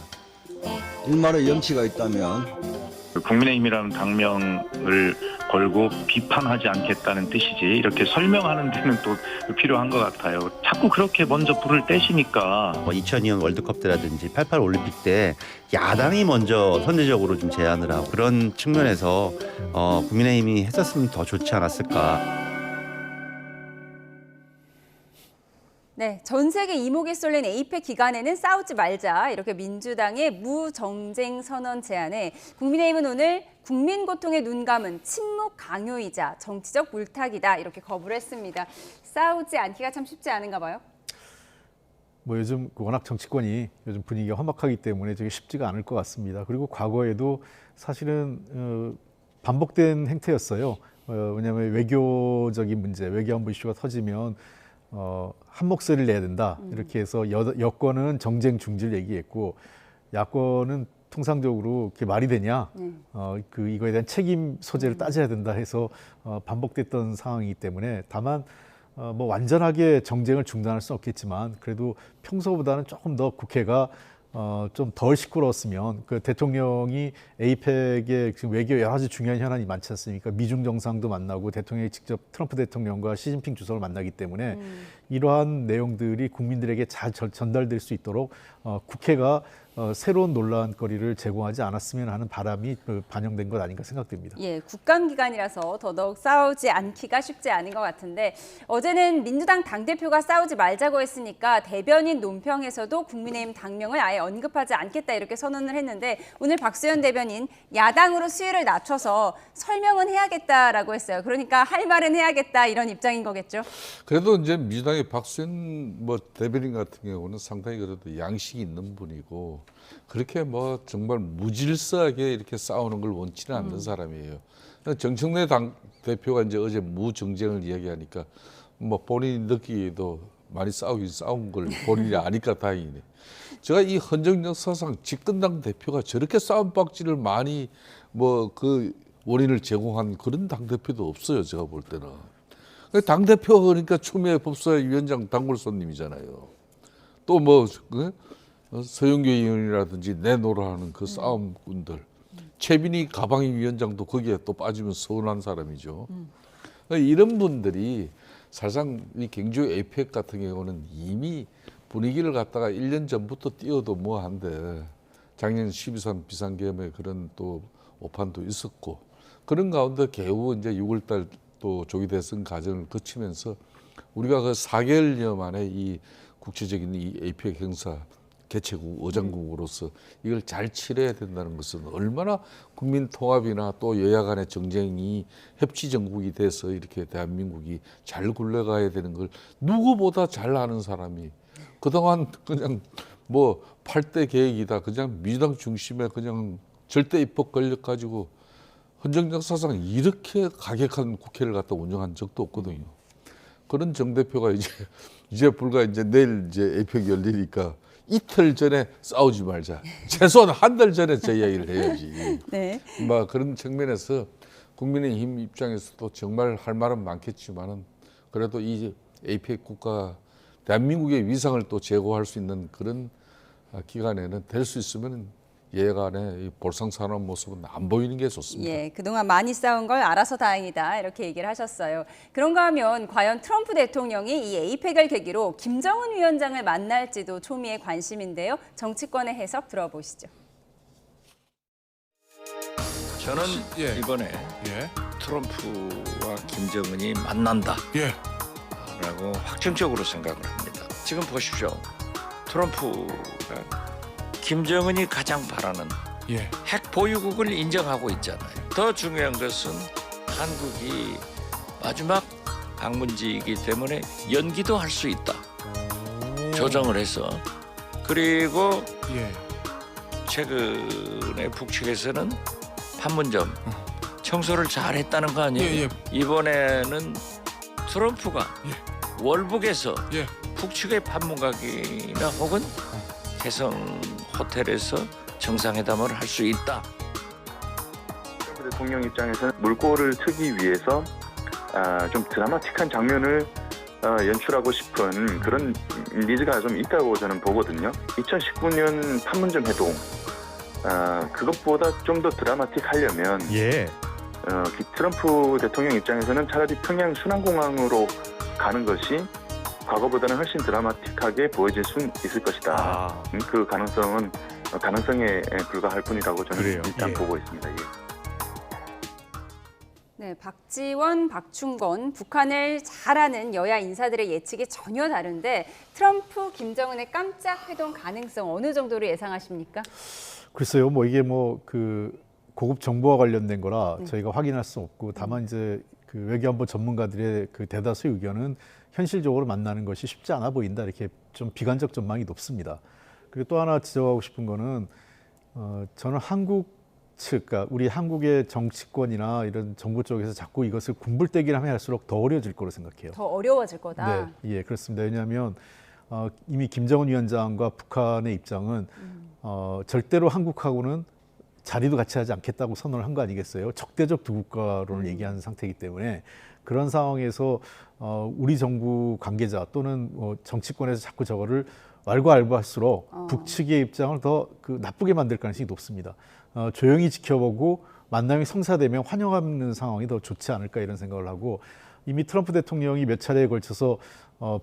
일말의 염치가 있다면 국민의힘이라는 당명을 걸고 비판하지 않겠다는 뜻이지 이렇게 설명하는 데는 또 필요한 것 같아요. 자꾸 그렇게 먼저 불을 떼시니까 2002년 월드컵 때라든지 88 올림픽 때 야당이 먼저 선제적으로 좀 제안을 하고 그런 측면에서 국민의힘이 했었으면 더 좋지 않았을까. 네, 전 세계 이목이 쏠린 에이펙 기간에는 싸우지 말자 이렇게 민주당의 무정쟁 선언 제안에 국민의힘은 오늘 국민 고통에 눈 감은 침묵 강요이자 정치적 물타기다 이렇게 거부를 했습니다. 싸우지 않기가 참 쉽지 않은가 봐요. 뭐 요즘 워낙 정치권이 요즘 분위기가 험악하기 때문에 되게 쉽지가 않을 것 같습니다. 그리고 과거에도 사실은 반복된 행태였어요. 왜냐하면 외교적인 문제, 외교안보 이슈가 터지면 한 목소리를 내야 된다. 이렇게 해서 여권은 정쟁 중지를 얘기했고 야권은 통상적으로 그게 말이 되냐? 이거에 대한 책임 소재를 따져야 된다 해서 반복됐던 상황이기 때문에 다만 뭐 완전하게 정쟁을 중단할 수는 없겠지만 그래도 평소보다는 조금 더 국회가 좀 덜 시끄러웠으면 그 대통령이 에이펙에 지금 외교 여러 가지 중요한 현안이 많지 않습니까? 미중 정상도 만나고 대통령이 직접 트럼프 대통령과 시진핑 주석을 만나기 때문에 이러한 내용들이 국민들에게 잘 전달될 수 있도록 국회가 새로운 논란거리를 제공하지 않았으면 하는 바람이 반영된 것 아닌가 생각됩니다. 예, 국감기간이라서 더더욱 싸우지 않기가 쉽지 않은 것 같은데 어제는 민주당 당대표가 싸우지 말자고 했으니까 대변인 논평에서도 국민의힘 당명을 아예 언급하지 않겠다 이렇게 선언을 했는데 오늘 박수현 대변인 야당으로 수위를 낮춰서 설명은 해야겠다라고 했어요. 그러니까 할 말은 해야겠다 이런 입장인 거겠죠? 그래도 이제 민주당의 박수현 대변인 같은 경우는 상당히 그래도 양식이 있는 분이고 그렇게 정말 무질서하게 이렇게 싸우는 걸 원치는 않는 사람이에요. 정청래 당 대표가 이제 어제 무정쟁을 이야기하니까 본인이 느끼기에도 많이 싸운 걸 본인이 아니까 다행이네. 제가 이 헌정 역사상 집권당 대표가 저렇게 싸움 박질을 많이 그 원인을 제공한 그런 당 대표도 없어요. 제가 볼 때는. 당 대표 그러니까 추미애 법사위원장 단골손님이잖아요. 또 서영교 의원이라든지 내노라하는 그 싸움꾼들, 최빈희 가방위 위원장도 거기에 또 빠지면 서운한 사람이죠. 이런 분들이 사실상 이 경주 에이펙 같은 경우는 이미 분위기를 갖다가 1년 전부터 띄워도 뭐한데 작년 12.3 비상계엄에 그런 또 오판도 있었고 그런 가운데 겨우 이제 6월달 또 조기 대선 과정을 거치면서 우리가 그 4개월여 만에 이 국제적인 이 에이펙 행사 개최국 의장국으로서 이걸 잘 치러야 된다는 것은 얼마나 국민 통합이나 또 여야 간의 정쟁이 협치 정국이 돼서 이렇게 대한민국이 잘 굴러가야 되는 걸 누구보다 잘 아는 사람이 그동안 그냥 8대 계획이다 그냥 민주당 중심에 그냥 절대 입법 권력 가지고 헌정 역사상 이렇게 가격한 국회를 갖다 운영한 적도 없거든요. 그런 정 대표가 이제 불과 이제 내일 이제 에이펙 열리니까 이틀 전에 싸우지 말자. 최소한 한 달 전에 제 이야기를 해야지. 네. 그런 측면에서 국민의힘 입장에서도 정말 할 말은 많겠지만은 그래도 이 에이펙 국가 대한민국의 위상을 또 제고할 수 있는 그런 기간에는 될 수 있으면 예간의 볼상사나운 모습은 안 보이는 게 좋습니다. 예, 그동안 많이 싸운 걸 알아서 다행이다 이렇게 얘기를 하셨어요. 그런가 하면 과연 트럼프 대통령이 이 에이펙을 계기로 김정은 위원장을 만날지도 초미의 관심인데요. 정치권의 해석 들어보시죠. 저는 이번에 트럼프와 김정은이 만난다 라고 확정적으로 생각을 합니다. 지금 보십시오. 트럼프가 김정은이 가장 바라는 핵 보유국을 인정하고 있잖아요. 더 중요한 것은 한국이 마지막 방문지이기 때문에 연기도 할 수 있다. 조정을 해서. 그리고 최근에 북측에서는 판문점 청소를 잘 했다는 거 아니에요? 이번에는 트럼프가 월북에서 북측의 판문각이나 혹은 개성 호텔에서 정상회담을 할 수 있다. 트럼프 대통령 입장에서는 물꼬를 트기 위해서 좀 드라마틱한 장면을 연출하고 싶은 그런 니즈가 좀 있다고 저는 보거든요. 2019년 판문점 회동 그것보다 좀 더 드라마틱하려면 트럼프 대통령 입장에서는 차라리 평양 순환공항으로 가는 것이 과거보다는 훨씬 드라마틱하게 보여질 수 있을 것이다. 그 가능성에 불과할 뿐이라고 저는 일단 보고 있습니다. 네, 박지원, 박충건, 북한을 잘 아는 여야 인사들의 예측이 전혀 다른데 트럼프, 김정은의 깜짝 회동 가능성 어느 정도로 예상하십니까? 글쎄요, 뭐 이게 뭐 그 고급 정보와 관련된 거라 저희가 확인할 수 없고 다만 이제 그 외교안보 전문가들의 그 대다수 의견은 현실적으로 만나는 것이 쉽지 않아 보인다 이렇게 좀 비관적 전망이 높습니다. 그리고 또 하나 지적하고 싶은 거는 저는 한국 측, 그러니까 우리 한국의 정치권이나 이런 정부 쪽에서 자꾸 이것을 군불대기를 하면 할수록 더 어려워질 거로 생각해요. 더 어려워질 거다. 네, 예, 그렇습니다. 왜냐하면 이미 김정은 위원장과 북한의 입장은 절대로 한국하고는 자리도 같이 하지 않겠다고 선언을 한 거 아니겠어요? 적대적 두 국가론을 얘기하는 상태이기 때문에 그런 상황에서 우리 정부 관계자 또는 정치권에서 자꾸 저거를 왈가왈부할수록 북측의 입장을 더 나쁘게 만들 가능성이 높습니다. 조용히 지켜보고 만남이 성사되면 환영하는 상황이 더 좋지 않을까 이런 생각을 하고 이미 트럼프 대통령이 몇 차례에 걸쳐서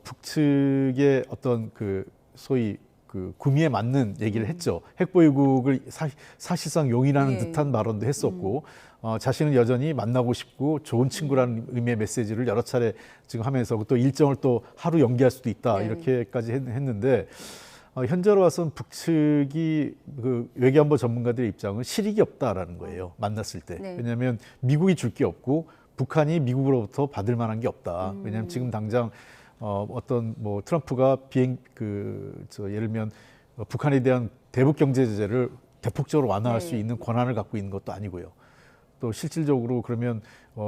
북측의 어떤 그 소위 그 구미에 맞는 얘기를 했죠. 핵보유국을 사실상 용인하는 듯한 발언도 했었고 자신은 여전히 만나고 싶고 좋은 친구라는 의미의 메시지를 여러 차례 지금 하면서 또 일정을 또 하루 연기할 수도 있다 이렇게까지 했는데 현재로 와서는 북측이 그 외교안보 전문가들의 입장은 실익이 없다라는 거예요. 만났을 때. 왜냐하면 미국이 줄 게 없고 북한이 미국으로부터 받을 만한 게 없다. 왜냐하면 지금 당장 어떤 뭐 트럼프가 예를 들면 북한에 대한 대북 경제 제재를 대폭적으로 완화할 수 있는 권한을 갖고 있는 것도 아니고요. 또 실질적으로 그러면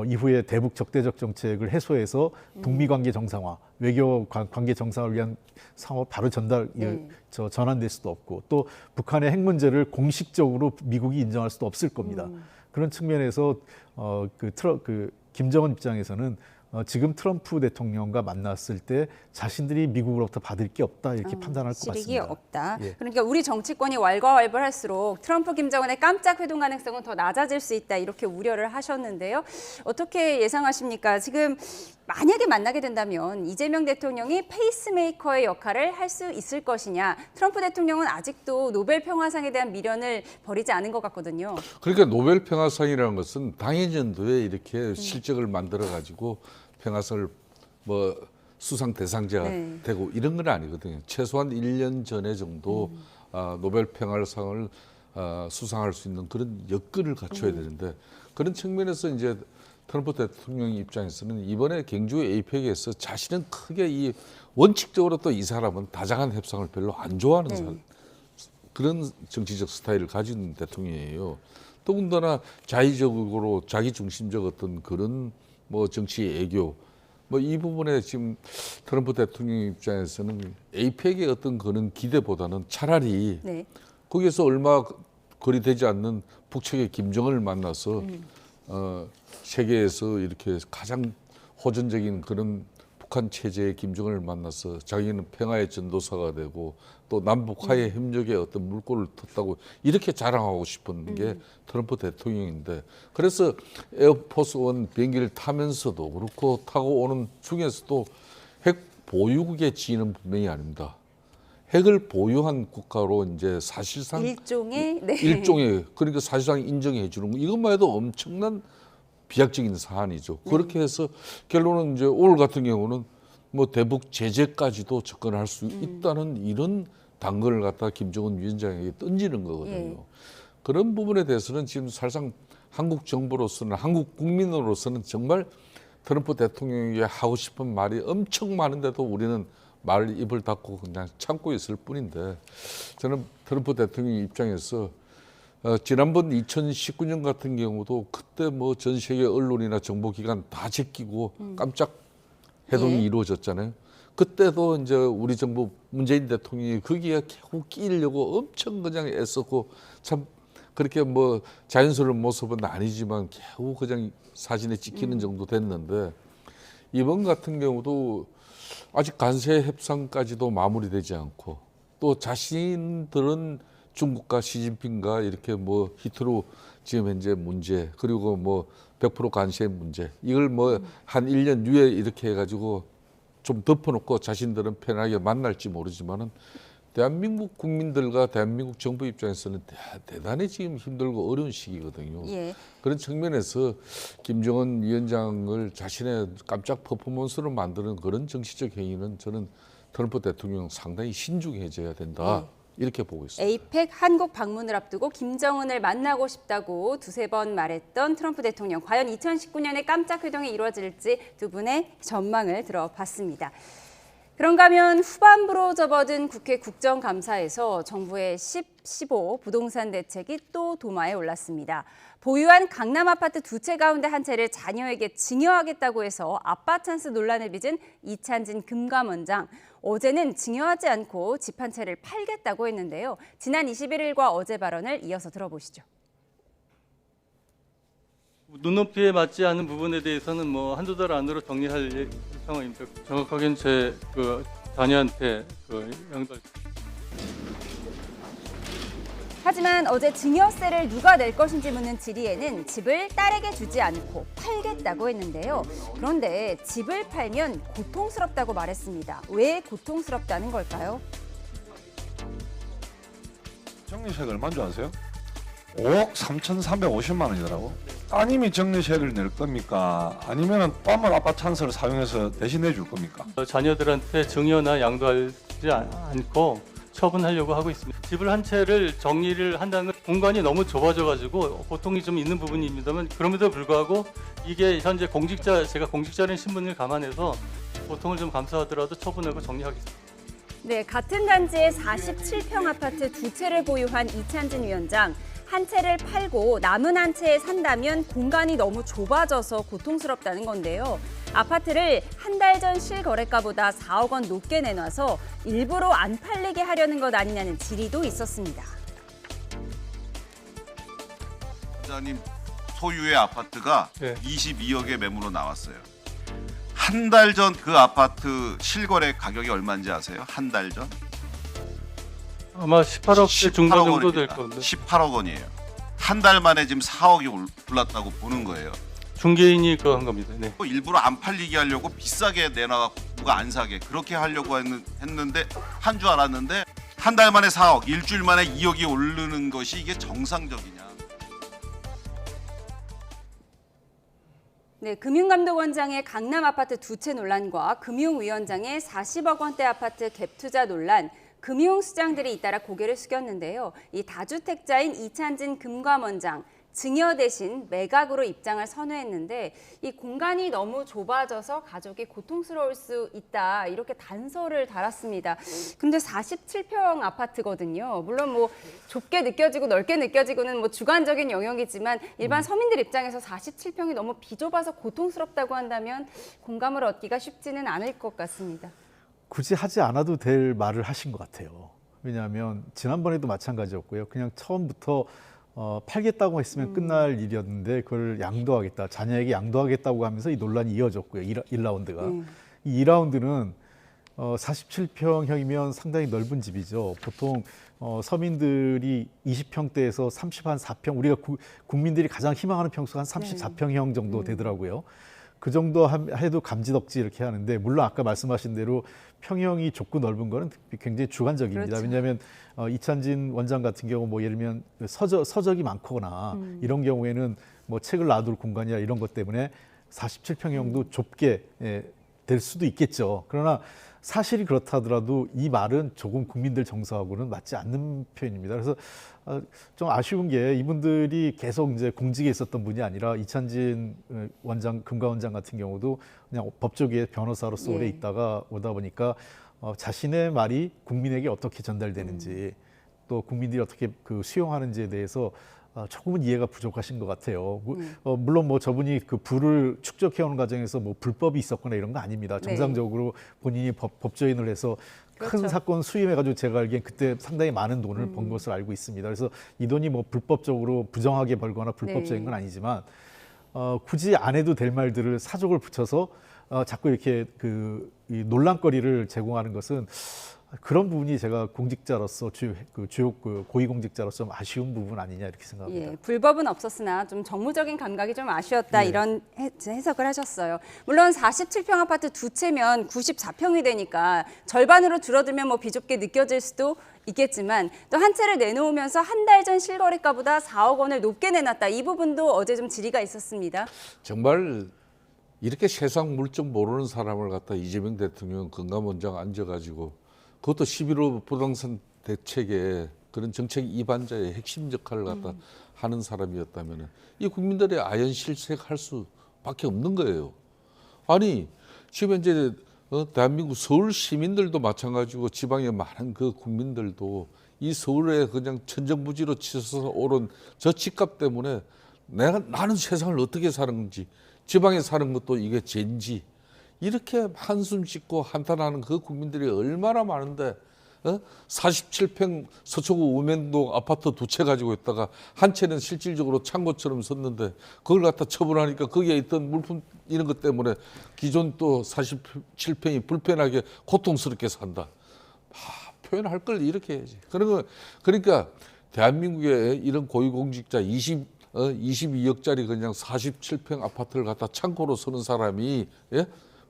이후에 대북 적대적 정책을 해소해서 북미 관계 정상화, 외교 관계 정상화를 위한 상호 바로 전환될 수도 없고 또 북한의 핵 문제를 공식적으로 미국이 인정할 수도 없을 겁니다. 그런 측면에서 김정은 입장에서는 지금 트럼프 대통령과 만났을 때 자신들이 미국으로부터 받을 게 없다 이렇게 판단할 것 같습니다. 실익이 없다. 그러니까 우리 정치권이 왈가왈부할수록 트럼프, 김정은의 깜짝 회동 가능성은 더 낮아질 수 있다 이렇게 우려를 하셨는데요. 어떻게 예상하십니까? 지금 만약에 만나게 된다면 이재명 대통령이 페이스메이커의 역할을 할 수 있을 것이냐. 트럼프 대통령은 아직도 노벨 평화상에 대한 미련을 버리지 않은 것 같거든요. 그러니까 노벨 평화상이라는 것은 당연연도에 이렇게 실적을 만들어 가지고 평화상을 뭐 수상 대상자가 되고 이런 건 아니거든요. 최소한 1년 전에 정도 노벨 평화상을 수상할 수 있는 그런 여건을 갖춰야 되는데 그런 측면에서 이제 트럼프 대통령 입장에서는 이번에 경주 에이펙에서 자신은 크게 원칙적으로 또 이 사람은 다장한 협상을 별로 안 좋아하는 사람, 그런 정치적 스타일을 가진 대통령이에요. 더군다나 자의적으로 자기 중심적 어떤 그런 뭐 정치 애교 뭐 이 부분에 지금 트럼프 대통령 입장에서는 에이펙의 어떤 그런 기대보다는 차라리 거기에서 얼마 거리 되지 않는 북측의 김정은을 만나서 세계에서 이렇게 가장 호전적인 그런 북한 체제의 김정은을 만나서 자기는 평화의 전도사가 되고 또 남북 화해 협력에 어떤 물꼬를 텄다고 이렇게 자랑하고 싶은 게 트럼프 대통령인데 그래서 에어포스 원 비행기를 타면서도 그렇고 타고 오는 중에서도 핵 보유국의 지위는 분명히 아닙니다. 핵을 보유한 국가로 이제 사실상 일종의 그러니까 사실상 인정해 주는 거 이것만 해도 엄청난 비약적인 사안이죠. 그렇게 해서 결론은 이제 올 같은 경우는 뭐 대북 제재까지도 접근할 수 있다는 이런 단거를 갖다 김정은 위원장에게 던지는 거거든요. 그런 부분에 대해서는 지금 사실상 한국 정부로서는 한국 국민으로서는 정말 트럼프 대통령에게 하고 싶은 말이 엄청 많은데도 우리는 말 입을 닫고 그냥 참고 있을 뿐인데 저는 트럼프 대통령 입장에서 지난번 2019년 같은 경우도 그때 뭐 전 세계 언론이나 정보기관 다 제끼고 깜짝 회동이 이루어졌잖아요. 그때도 이제 우리 정부 문재인 대통령이 거기에 겨우 끼려고 엄청 그냥 애썼고 참 그렇게 뭐 자연스러운 모습은 아니지만 겨우 그냥 사진에 찍히는 정도 됐는데 이번 같은 경우도 아직 간세 협상까지도 마무리되지 않고 또 자신들은 중국과 시진핑과 이렇게 뭐 히트로 지금 현재 문제 그리고 뭐 100% 관세 문제 이걸 뭐 한 1년 뒤에 이렇게 해가지고 좀 덮어놓고 자신들은 편하게 만날지 모르지만은 대한민국 국민들과 대한민국 정부 입장에서는 대단히 지금 힘들고 어려운 시기거든요. 예. 그런 측면에서 김정은 위원장을 자신의 깜짝 퍼포먼스로 만드는 그런 정치적 행위는 저는 트럼프 대통령 상당히 신중해져야 된다. 이렇게 보고 있습니다. 에이펙 한국 방문을 앞두고 김정은을 만나고 싶다고 두세 번 말했던 트럼프 대통령. 과연 2019년에 깜짝 회동이 이루어질지 두 분의 전망을 들어봤습니다. 그런가 하면 후반부로 접어든 국회 국정감사에서 정부의 10.15 부동산 대책이 또 도마에 올랐습니다. 보유한 강남 아파트 2채 가운데 한 채를 자녀에게 증여하겠다고 해서 아빠 찬스 논란을 빚은 이찬진 금감원장. 어제는 증여하지 않고 집 한 채를 팔겠다고 했는데요. 지난 21일과 어제 발언을 이어서 들어보시죠. 눈높이에 맞지 않는 부분에 대해서는 뭐 한두 달 안으로 정리할 상황입니다. 정확하게는 제 자녀한테 양도할. 하지만 어제 증여세를 누가 낼 것인지 묻는 질의에는 집을 딸에게 주지 않고 팔겠다고 했는데요. 그런데 집을 팔면 고통스럽다고 말했습니다. 왜 고통스럽다는 걸까요? 정리세가 얼마인 줄 아세요? 5억 3,350만 원이더라고. 따님이 정리세를 낼 겁니까? 아니면 또 한 번 아빠 찬스를 사용해서 대신해 줄 겁니까? 자녀들한테 증여나 양도하지 않고 처분하려고 하고 있습니다. 집을 한 채를 정리를 한다는 건 공간이 너무 좁아져가지고 고통이 좀 있는 부분입니다만 그럼에도 불구하고 이게 현재 제가 공직자라는 신분을 감안해서 고통을 좀 감수하더라도 처분하고 정리하겠습니다. 네, 같은 단지의 47평 아파트 2채를 보유한 이찬진 위원장. 한 채를 팔고 남은 한 채에 산다면 공간이 너무 좁아져서 고통스럽다는 건데요. 아파트를 한 달 전 실거래가보다 4억 원 높게 내놔서 일부러 안 팔리게 하려는 것 아니냐는 질의도 있었습니다. 원장님 소유의 아파트가 네. 22억의 매물로 나왔어요. 한 달 전 그 아파트 실거래 가격이 얼마인지 아세요? 한 달 전? 아마 18억대 중반 정도 될 건데. 18억 원이에요. 한 달 만에 지금 4억이 올랐다고 보는 거예요. 중개인이 그거 한 겁니다. 네. 일부러 안 팔리게 하려고 비싸게 내놔갖고 누가 안 사게 그렇게 하려고 했는데 한 줄 알았는데 한 달 만에 4억, 일주일 만에 2억이 오르는 것이 이게 정상적이냐. 네, 금융감독원장의 강남 아파트 2채 논란과 금융위원장의 40억 원대 아파트 갭 투자 논란. 금융수장들이 잇따라 고개를 숙였는데요. 이 다주택자인 이찬진 금감원장, 증여 대신 매각으로 입장을 선회했는데 이 공간이 너무 좁아져서 가족이 고통스러울 수 있다 이렇게 단서를 달았습니다. 그런데 47평 아파트거든요. 물론 뭐 좁게 느껴지고 넓게 느껴지고는 뭐 주관적인 영역이지만 일반 서민들 입장에서 47평이 너무 비좁아서 고통스럽다고 한다면 공감을 얻기가 쉽지는 않을 것 같습니다. 굳이 하지 않아도 될 말을 하신 것 같아요. 왜냐하면 지난번에도 마찬가지였고요. 그냥 처음부터 팔겠다고 했으면 끝날 일이었는데 그걸 양도하겠다, 자녀에게 양도하겠다고 하면서 이 논란이 이어졌고요. 1라운드가. 이 2라운드는 47평형이면 상당히 넓은 집이죠. 보통 서민들이 20평대에서 34평, 우리가 국민들이 가장 희망하는 평수가 한 34평형 정도 되더라고요. 그 정도 해도 감지덕지 이렇게 하는데 물론 아까 말씀하신 대로 평형이 좁고 넓은 거는 굉장히 주관적입니다. 그렇죠. 왜냐하면 이찬진 원장 같은 경우 뭐 예를 들면 서적이 많거나 이런 경우에는 뭐 책을 놔둘 공간이나 이런 것 때문에 47평형도 좁게 될 수도 있겠죠. 그러나 사실이 그렇다 하더라도 이 말은 조금 국민들 정서하고는 맞지 않는 표현입니다. 그래서 좀 아쉬운 게 이분들이 계속 이제 공직에 있었던 분이 아니라 이찬진 원장, 금감원장 같은 경우도 그냥 법조계의 변호사로서 오래 있다가 오다 보니까 자신의 말이 국민에게 어떻게 전달되는지 또 국민들이 어떻게 수용하는지에 대해서 조금은 이해가 부족하신 것 같아요. 물론 뭐 저분이 그 부를 축적해오는 과정에서 뭐 불법이 있었거나 이런 거 아닙니다. 정상적으로 본인이 법조인을 해서 큰 사건 수임해가지고 제가 알기엔 그때 상당히 많은 돈을 번 것으로 알고 있습니다. 그래서 이 돈이 뭐 불법적으로 부정하게 벌거나 불법적인 건 아니지만 굳이 안 해도 될 말들을 사족을 붙여서 자꾸 이렇게 이 논란거리를 제공하는 것은 그런 부분이 제가 공직자로서 주요 고위공직자로서 좀 아쉬운 부분 아니냐 이렇게 생각합니다. 예, 불법은 없었으나 좀 정무적인 감각이 좀 아쉬웠다 이런 해석을 하셨어요. 물론 47평 아파트 두 채면 94평이 되니까 절반으로 줄어들면 뭐 비좁게 느껴질 수도 있겠지만 또 한 채를 내놓으면서 한 달 전 실거래가보다 4억 원을 높게 내놨다. 이 부분도 어제 좀 질의가 있었습니다. 정말 이렇게 세상 물정 모르는 사람을 갖다 이재명 대통령 금감원장 앉아가지고 그것도 11호 부동산 대책에 그런 정책 이반자의 핵심 역할을 갖다 하는 사람이었다면 이 국민들의 아연실색할 수밖에 없는 거예요. 아니 지금 이제 대한민국 서울 시민들도 마찬가지고 지방의 많은 그 국민들도 이 서울에 그냥 천정부지로 치솟아 오른 저 집값 때문에 나는 세상을 어떻게 사는 건지 지방에 사는 것도 이게 죄인지 이렇게 한숨 씻고 한탄하는 그 국민들이 얼마나 많은데 47평 서초구 우명동 아파트 두 채 가지고 있다가 한 채는 실질적으로 창고처럼 썼는데 그걸 갖다 처분하니까 거기에 있던 물품 이런 것 때문에 기존 또 47평이 불편하게 고통스럽게 산다. 표현할 걸 이렇게 해야지. 그러니까 대한민국의 이런 고위공직자 22억짜리 그냥 47평 아파트를 갖다 창고로 쓰는 사람이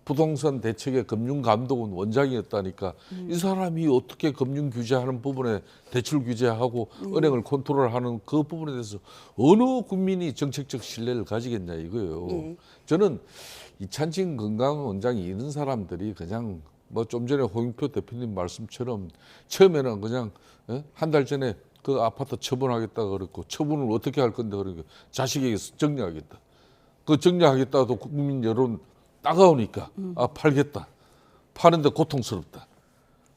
부동산 대책의 금융감독원 원장이었다니까 이 사람이 어떻게 금융 규제하는 부분에 대출 규제하고 은행을 컨트롤하는 그 부분에 대해서 어느 국민이 정책적 신뢰를 가지겠냐 이거예요. 저는 이찬진 금감원장이 이런 사람들이 그냥 뭐 좀 전에 홍영표 대표님 말씀처럼 처음에는 그냥 한 달 전에 그 아파트 처분하겠다 그랬고 처분을 어떻게 할 건데 그러니까 자식에게 정리하겠다. 그 정리하겠다도 국민 여론 따가우니까 팔겠다. 파는데 고통스럽다.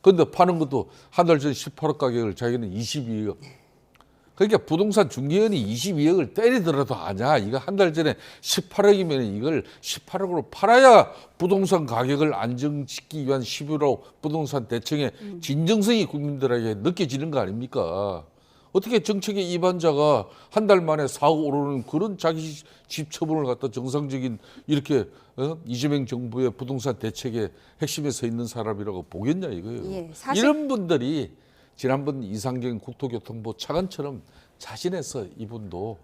그런데 파는 것도 한 달 전 18억 가격을 자기는 22억. 그러니까 부동산 중개원이 22억을 때리더라도 아냐. 이거 한 달 전에 18억이면 이걸 18억으로 팔아야 부동산 가격을 안정시키기 위한 11호 부동산 대책의 진정성이 국민들에게 느껴지는 거 아닙니까? 어떻게 정책의 이반자가 한 달 만에 4억 오르는 그런 자기 집 처분을 갖다 정상적인 이렇게 이재명 정부의 부동산 대책의 핵심에 서 있는 사람이라고 보겠냐 이거예요. 이런 분들이 지난번 이상경 국토교통부 차관처럼 자신해서 이분도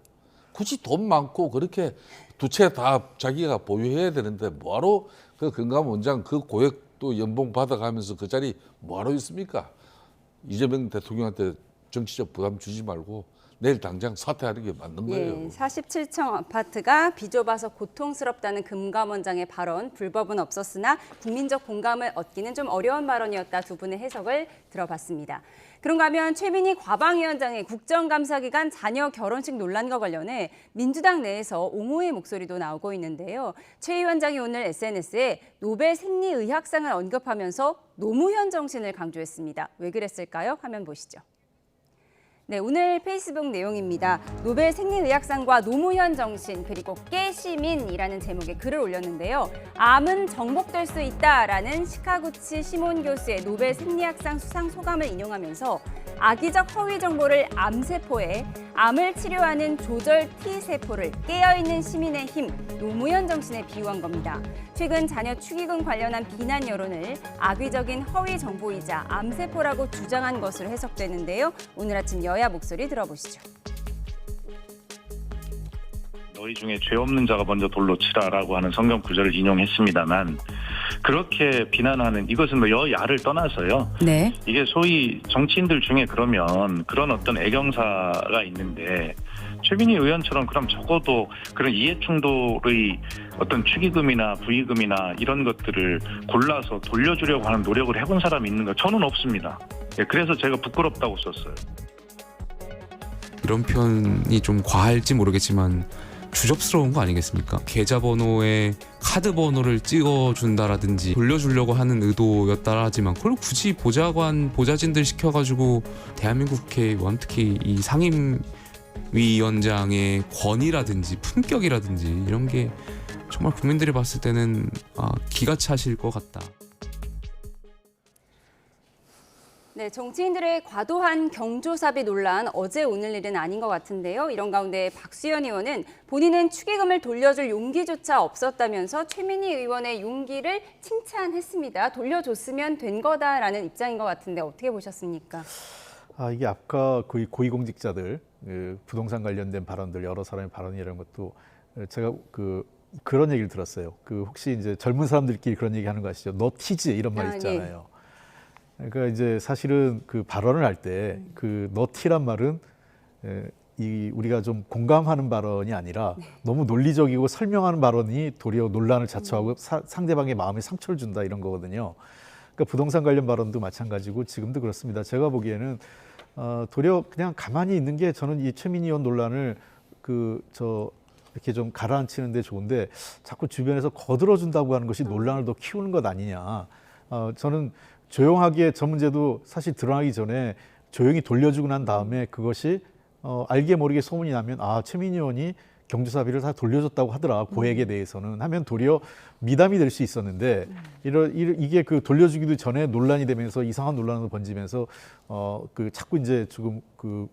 굳이 돈 많고 그렇게 두 채 다 자기가 보유해야 되는데 뭐하러 그 금감원장 그 고액 또 연봉 받아가면서 그 자리 뭐하러 있습니까? 이재명 대통령한테 정치적 부담 주지 말고 내일 당장 사퇴하는 게 맞는 거예요. 47층 아파트가 비좁아서 고통스럽다는 금감원장의 발언, 불법은 없었으나 국민적 공감을 얻기는 좀 어려운 발언이었다. 두 분의 해석을 들어봤습니다. 그런가 하면 최민희 과방위원장의 국정감사 기간 자녀 결혼식 논란과 관련해 민주당 내에서 옹호의 목소리도 나오고 있는데요. 최 위원장이 오늘 SNS에 노벨 생리의학상을 언급하면서 노무현 정신을 강조했습니다. 왜 그랬을까요? 화면 보시죠. 네, 오늘 페이스북 내용입니다. 노벨 생리의학상과 노무현 정신 그리고 깨시민이라는 제목의 글을 올렸는데요. 암은 정복될 수 있다라는 시카구치 시몬 교수의 노벨 생리학상 수상 소감을 인용하면서 악의적 허위 정보를 암세포에 암을 치료하는 조절 T세포를 깨어있는 시민의 힘, 노무현 정신에 비유한 겁니다. 최근 자녀 축의금 관련한 비난 여론을 악의적인 허위 정보이자 암세포라고 주장한 것으로 해석되는데요. 오늘 아침 여야 목소리 들어보시죠. 너희 중에 죄 없는 자가 먼저 돌로 치라라고 하는 성경 구절을 인용했습니다만 그렇게 비난하는 이것은 뭐 여야를 떠나서요. 네. 이게 소위 정치인들 중에 그러면 그런 어떤 애경사가 있는데 최민희 의원처럼 그럼 적어도 그런 이해충돌의 어떤 축의금이나 부의금이나 이런 것들을 골라서 돌려주려고 하는 노력을 해본 사람이 있는가? 저는 없습니다. 그래서 제가 부끄럽다고 썼어요. 이런 표현이 좀 과할지 모르겠지만 주접스러운 거 아니겠습니까? 계좌번호에 카드 번호를 찍어준다라든지 돌려주려고 하는 의도였다 하지만 그걸 굳이 보좌진들 시켜가지고 대한민국 국회의원 특히 이 상임위원장의 권위라든지 품격이라든지 이런 게 정말 국민들이 봤을 때는 기가 차실 것 같다. 네, 정치인들의 과도한 경조사비 논란 어제 오늘 일은 아닌 것 같은데요. 이런 가운데 박수현 의원은 본인은 축의금을 돌려줄 용기조차 없었다면서 최민희 의원의 용기를 칭찬했습니다. 돌려줬으면 된 거다라는 입장인 것 같은데 어떻게 보셨습니까? 이게 아까 그 고위공직자들 부동산 관련된 발언들 여러 사람의 발언이라는 것도 제가 그런 얘기를 들었어요. 혹시 이제 젊은 사람들끼리 그런 얘기 하는 거 아시죠? 너 티즈 이런 말 있잖아요. 그러니까 이제 사실은 그 발언을 할 때 너 티란 말은 우리가 좀 공감하는 발언이 아니라 너무 논리적이고 설명하는 발언이 도리어 논란을 자초하고 상대방의 마음에 상처를 준다 이런 거거든요. 그러니까 부동산 관련 발언도 마찬가지고 지금도 그렇습니다. 제가 보기에는 도리어 그냥 가만히 있는 게 저는 이 최민희 의원 논란을 이렇게 좀 가라앉히는 데 좋은데 자꾸 주변에서 거들어준다고 하는 것이 논란을 더 키우는 것 아니냐. 저는 조용하게 저 문제도 사실 드러나기 전에 조용히 돌려주고 난 다음에 그것이 알게 모르게 소문이 나면 최민희 의원이 경조사비를 다 돌려줬다고 하더라 고액에 대해서는 하면 도리어 미담이 될 수 있었는데 이게 돌려주기도 전에 논란이 되면서 이상한 논란으로 번지면서 자꾸 이제 지금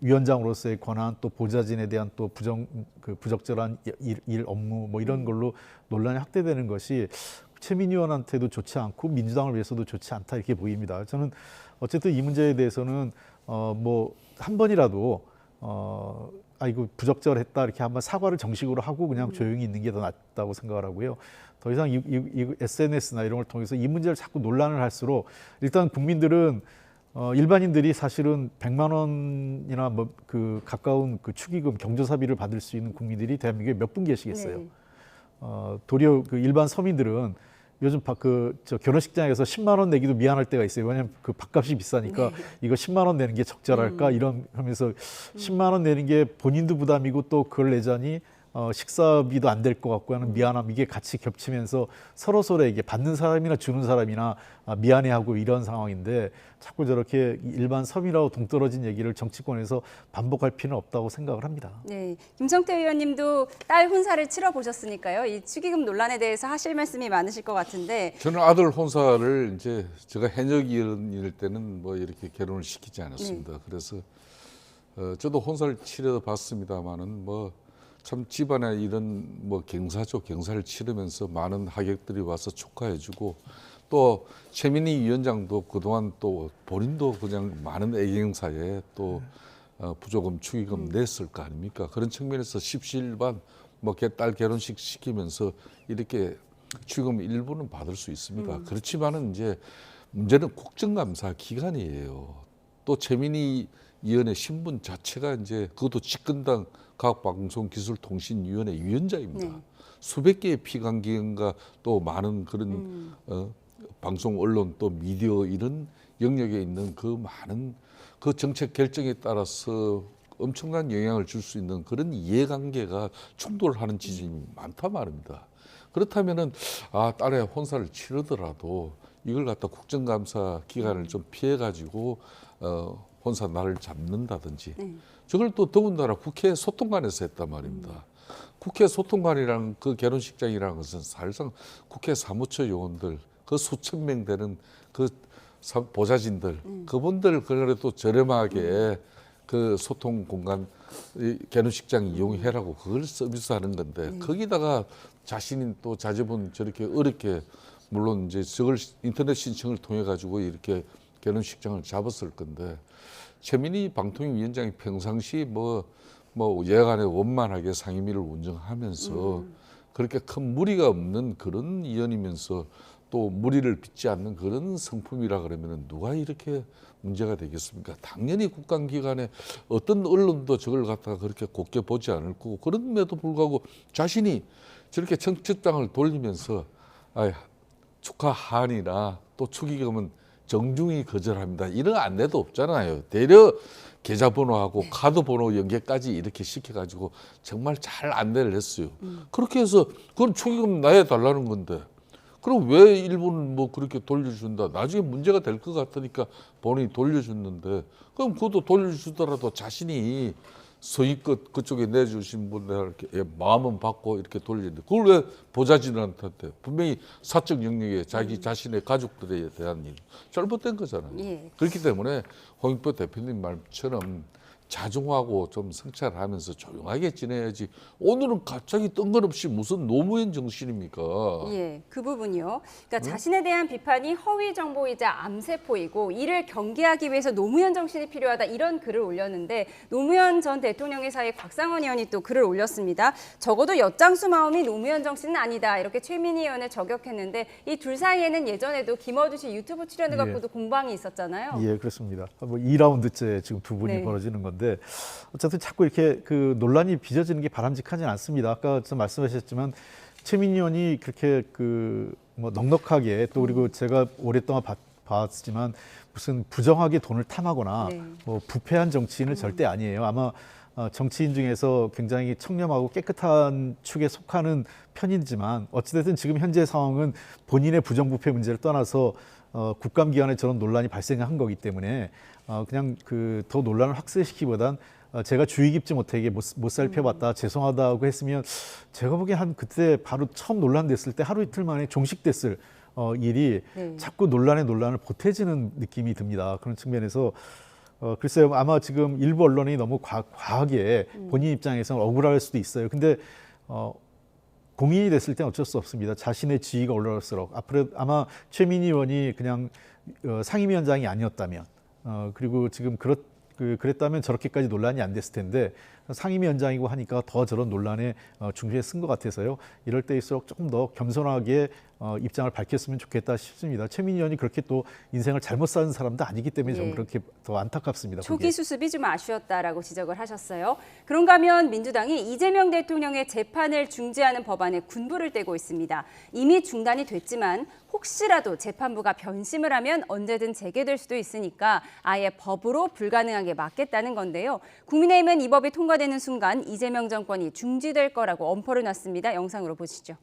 위원장으로서의 권한 또 보좌진에 대한 또 부적절한 일 업무 뭐 이런 걸로 논란이 확대되는 것이 최민희 의원한테도 좋지 않고 민주당을 위해서도 좋지 않다 이렇게 보입니다. 저는 어쨌든 이 문제에 대해서는 한 번이라도 이거 부적절했다 이렇게 한번 사과를 정식으로 하고 그냥 조용히 있는 게 더 낫다고 생각을 하고요. 더 이상 이 SNS나 이런 걸 통해서 이 문제를 자꾸 논란을 할수록 일단 국민들은 일반인들이 사실은 100만 원이나 가까운 축의금 경조사비를 받을 수 있는 국민들이 대한민국에 몇 분 계시겠어요. 네. 도리어 일반 서민들은 요즘 결혼식장에서 10만 원 내기도 미안할 때가 있어요. 왜냐하면 밥값이 비싸니까 이거 10만 원 내는 게 적절할까 하면서 10만 원 내는 게 본인도 부담이고 또 그걸 내자니 식사비도 안 될 것 같고 하는 미안함 이게 같이 겹치면서 서로에게 받는 사람이나 주는 사람이나 미안해하고 이런 상황인데 자꾸 저렇게 일반 서민하고 동떨어진 얘기를 정치권에서 반복할 필요는 없다고 생각을 합니다. 네, 김성태 의원님도 딸 혼사를 치러보셨으니까요. 이 축의금 논란에 대해서 하실 말씀이 많으실 것 같은데. 저는 아들 혼사를 이제 제가 해녀기일 때는 이렇게 결혼을 시키지 않았습니다. 그래서 저도 혼사를 치러봤습니다만은 참 집안에 이런 경사를 치르면서 많은 하객들이 와서 축하해주고 또 최민희 위원장도 그동안 또 본인도 그냥 많은 애경사에 또 부조금 축의금 냈을 거 아닙니까? 그런 측면에서 십시일반 딸 결혼식 시키면서 이렇게 축의금 일부는 받을 수 있습니다. 그렇지만은 이제 문제는 국정감사 기간이에요. 또 최민희 위원의 신분 자체가 이제 그것도 집권당 과학방송기술통신위원회 위원장입니다. 수백 개의 피감기관과 또 많은 그런 방송 언론 또 미디어 이런 영역에 있는 그 많은 그 정책 결정에 따라서 엄청난 영향을 줄 수 있는 그런 이해관계가 충돌하는 지점이 많단 말입니다. 그렇다면은 딸의 혼사를 치르더라도 이걸 갖다 국정감사 기간을 좀 피해 가지고 혼사 날을 잡는다든지 저걸 또 더군다나 국회 소통관에서 했단 말입니다. 국회 소통관이랑 그 결혼식장이라는 것은 사실상 국회 사무처 요원들 그 수천 명 되는 그 보좌진들 그분들 그래도 저렴하게 그 소통 공간 결혼식장 이용해라고 그걸 서비스하는 건데 거기다가 자신이 또 자제분 저렇게 어렵게 물론 이제 저걸 인터넷 신청을 통해 가지고 이렇게 결혼식장을 잡았을 건데 최민희 방통위원장이 평상시 예간에 원만하게 상임위를 운영하면서 그렇게 큰 무리가 없는 그런 위원이면서 또 무리를 빚지 않는 그런 성품이라 그러면 누가 이렇게 문제가 되겠습니까? 당연히 국감기간에 어떤 언론도 저걸 갖다가 그렇게 곱게 보지 않을 거고 그럼에도 불구하고 자신이 저렇게 청첩장을 돌리면서 축하한이나 또 축의금은 정중히 거절합니다. 이런 안내도 없잖아요. 대려 계좌번호하고 카드번호 연계까지 이렇게 시켜가지고 정말 잘 안내를 했어요. 그렇게 해서 그건 축의금 내달라는 건데 그럼 왜 일부는 그렇게 돌려준다. 나중에 문제가 될 것 같으니까 본인이 돌려줬는데 그럼 그것도 돌려주더라도 자신이 소위껏 그쪽에 내주신 분들께 마음은 받고 이렇게 돌리는데 그걸 왜 보좌진한테 분명히 사적 영역에 자기 자신의 가족들에 대한 일 잘못된 거잖아요. 예. 그렇기 때문에 홍익표 대표님 말처럼 자중하고 좀 성찰하면서 조용하게 지내야지 오늘은 갑자기 뜬금없이 무슨 노무현 정신입니까? 예, 그 부분이요. 그러니까 자신에 대한 비판이 허위 정보이자 암세포이고 이를 경계하기 위해서 노무현 정신이 필요하다 이런 글을 올렸는데 노무현 전 대통령의 사이 곽상원 의원이 또 글을 올렸습니다. 적어도 엿장수 마음이 노무현 정신은 아니다 이렇게 최민희 의원을 저격했는데 이 둘 사이에는 예전에도 김어준 씨 유튜브 출연을 갖고도 공방이 있었잖아요. 예, 그렇습니다. 뭐 2라운드째 지금 두 분이 네. 벌어지는 건데 어쨌든 자꾸 이렇게 그 논란이 빚어지는 게 바람직하진 않습니다. 아까 좀 말씀하셨지만 최민희 의원이 그렇게 그 뭐 넉넉하게 또 그리고 제가 오랫동안 봤지만 무슨 부정하게 돈을 탐하거나 뭐 부패한 정치인은 절대 아니에요. 아마 정치인 중에서 굉장히 청렴하고 깨끗한 축에 속하는 편이지만 어찌됐든 지금 현재 상황은 본인의 부정부패 문제를 떠나서 국감기간에 저런 논란이 발생한 거기 때문에 그냥 그 더 논란을 확대시키기보단 제가 주의 깊지 못하게 못 살펴봤다 죄송하다고 했으면 제가 보기엔 한 그때 바로 처음 논란됐을 때 하루 이틀 만에 종식됐을 일이 자꾸 논란을 보태지는 느낌이 듭니다. 그런 측면에서 글쎄요 아마 지금 일부 언론이 너무 과하게 본인 입장에서는 억울할 수도 있어요. 근데 고민이 됐을 땐 어쩔 수 없습니다. 자신의 지위가 올라갈수록 앞으로 아마 최민희 의원이 그냥 상임위원장이 아니었다면 그리고 지금 그랬다면 저렇게까지 논란이 안 됐을 텐데 상임위원장이고 하니까 더 저런 논란에 중시에 쓴 것 같아서요. 이럴 때일수록 조금 더 겸손하게 입장을 밝혔으면 좋겠다 싶습니다. 최민희 의원이 그렇게 또 인생을 잘못 사는 사람도 아니기 때문에 좀 그렇게 더 안타깝습니다. 초기 수습이 좀 아쉬웠다라고 지적을 하셨어요. 그런가 하면 민주당이 이재명 대통령의 재판을 중지하는 법안에 군부를 떼고 있습니다. 이미 중단이 됐지만 혹시라도 재판부가 변심을 하면 언제든 재개될 수도 있으니까 아예 법으로 불가능하게 막겠다는 건데요. 국민의힘은 이 법이 통과되는 순간 이재명 정권이 중지될 거라고 엄포를 놨습니다. 영상으로 보시죠.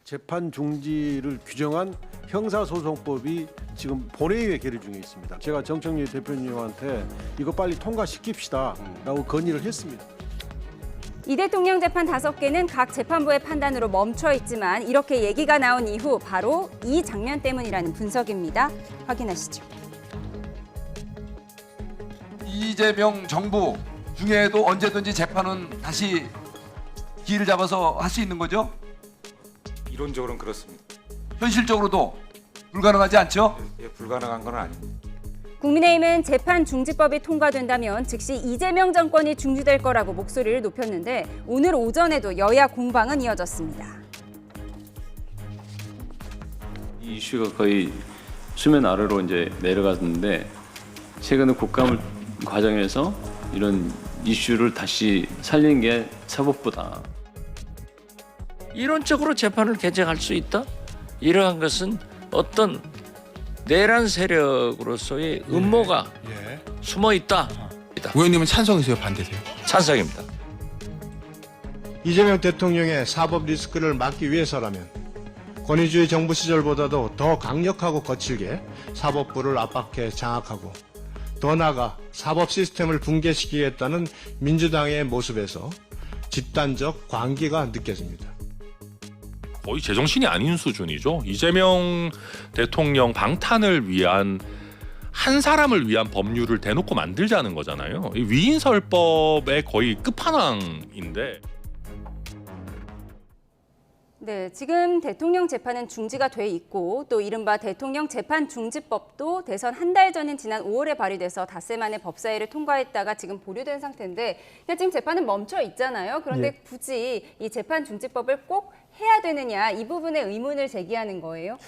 재판 중지를 규정한 형사소송법이 지금 본회의에 계류 중에 있습니다. 제가 정청래 대표님한테 이거 빨리 통과시킵시다라고 건의를 했습니다. 이 대통령 재판 5개는 각 재판부의 판단으로 멈춰 있지만 이렇게 얘기가 나온 이후 바로 이 장면 때문이라는 분석입니다. 확인하시죠. 이재명 정부 중에도 언제든지 재판은 다시 기회를 잡아서 할 수 있는 거죠? 이론적으로는 그렇습니다. 현실적으로도 불가능하지 않죠? 예, 불가능한 건 아닙니다. 국민의힘은 재판 중지법이 통과된다면 즉시 이재명 정권이 중지될 거라고 목소리를 높였는데 오늘 오전에도 여야 공방은 이어졌습니다. 이 이슈가 거의 수면 아래로 이제 내려갔는데 최근에 국감 과정에서 이런 이슈를 다시 살린 게 사법부다. 이론적으로 재판을 개정할 수 있다? 이러한 것은 어떤 내란 세력으로서의 음모가 숨어 있다. 의원님은 찬성이세요, 반대세요? 찬성입니다. 이재명 대통령의 사법 리스크를 막기 위해서라면 권위주의 정부 시절보다도 더 강력하고 거칠게 사법부를 압박해 장악하고 더 나아가 사법 시스템을 붕괴시키겠다는 민주당의 모습에서 집단적 광기가 느껴집니다. 거의 제정신이 아닌 수준이죠. 이재명 대통령 방탄을 위한 한 사람을 위한 법률을 대놓고 만들자는 거잖아요. 이 위인설법의 거의 끝판왕인데. 네, 지금 대통령 재판은 중지가 돼 있고 또 이른바 대통령 재판 중지법도 대선 한 달 전인 지난 5월에 발의돼서 닷새 만에 법사위를 통과했다가 지금 보류된 상태인데 지금 재판은 멈춰 있잖아요. 그런데 굳이 이 재판 중지법을 꼭 해야 되느냐 이 부분에 의문을 제기하는 거예요.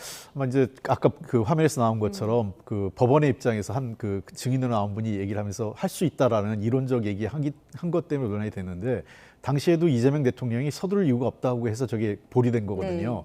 이제 아까 그 화면에서 나온 것처럼 그 법원의 입장에서 한 그 증인으로 나온 분이 얘기를 하면서 할 수 있다라는 이론적 얘기 한 것 때문에 논란이 됐는데 당시에도 이재명 대통령이 서두를 이유가 없다고 해서 저게 보류된 거거든요.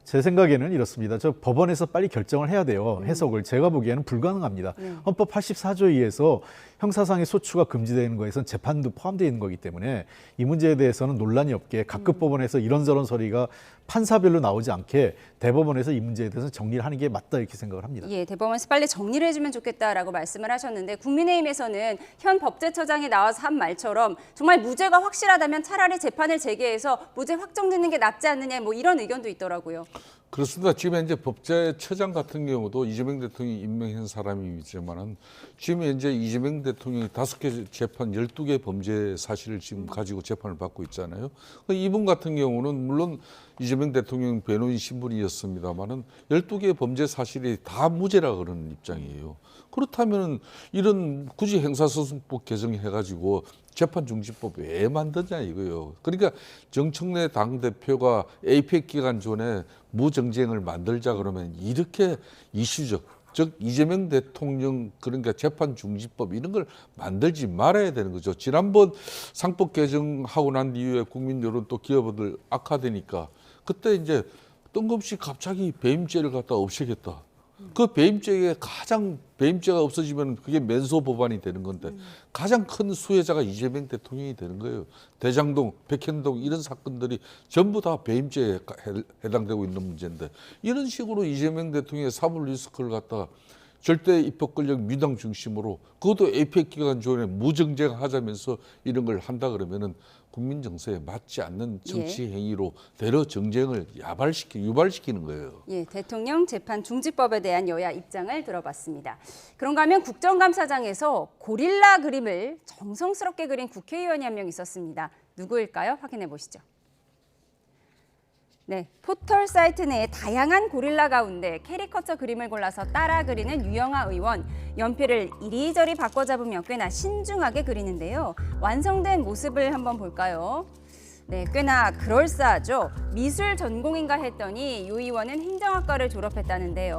제 생각에는 이렇습니다. 저 법원에서 빨리 결정을 해야 돼요. 해석을. 제가 보기에는 불가능합니다. 헌법 84조에 의해서 형사상의 소추가 금지되는 거에선 재판도 포함되어 있는 거기 때문에 이 문제에 대해서는 논란이 없게 각급 법원에서 이런저런 소리가 판사별로 나오지 않게 대법원에서 이 문제에 대해서 정리를 하는 게 맞다 이렇게 생각을 합니다. 예, 대법원에서 빨리 정리를 해주면 좋겠다라고 말씀을 하셨는데 국민의힘에서는 현 법제처장이 나와서 한 말처럼 정말 무죄가 확실하다면 차라리 재판을 재개해서 무죄 확정되는 게 낫지 않느냐 뭐 이런 의견도 있더라고요. 그렇습니다. 지금 현재 법제처장 같은 경우도 이재명 대통령이 임명한 사람이지만은 지금 현재 이재명 대통령이 5개 재판 12개 범죄 사실을 지금 가지고 재판을 받고 있잖아요. 이분 같은 경우는 물론 이재명 대통령 변호인 신분이었습니다만은 12개 범죄 사실이 다 무죄라 그러는 입장이에요. 그렇다면 이런 굳이 형사소송법 개정해가지고 재판중지법 왜 만드냐 이거요. 그러니까 정청래 당대표가 에이펙 기간 전에 무정쟁을 만들자 그러면 이렇게 이슈적, 즉 이재명 대통령 그러니까 재판중지법 이런 걸 만들지 말아야 되는 거죠. 지난번 상법 개정하고 난 이후에 국민 여론 또 기업들 악화되니까 그때 이제 뜬금없이 갑자기 배임죄를 갖다 없애겠다. 그 배임죄가 없어지면 그게 면소 법안이 되는 건데 가장 큰 수혜자가 이재명 대통령이 되는 거예요. 대장동, 백현동 이런 사건들이 전부 다 배임죄에 해당되고 있는 문제인데 이런 식으로 이재명 대통령의 사법 리스크를 갖다가 절대 입법 권력 민당 중심으로 그것도 에이펙 기간 전에 무정쟁하자면서 이런 걸 한다 그러면은 국민 정서에 맞지 않는 정치 행위로 대러 정쟁을 유발시키는 거예요. 예, 대통령 재판 중지법에 대한 여야 입장을 들어봤습니다. 그런가 하면 국정감사장에서 고릴라 그림을 정성스럽게 그린 국회의원이 한 명 있었습니다. 누구일까요? 확인해 보시죠. 네, 포털 사이트 내에 다양한 고릴라 가운데 캐리커처 그림을 골라서 따라 그리는 유영아 의원. 연필을 이리저리 바꿔 잡으며 꽤나 신중하게 그리는데요. 완성된 모습을 한번 볼까요? 네, 꽤나 그럴싸하죠. 미술 전공인가 했더니 유 의원은 행정학과를 졸업했다는데요.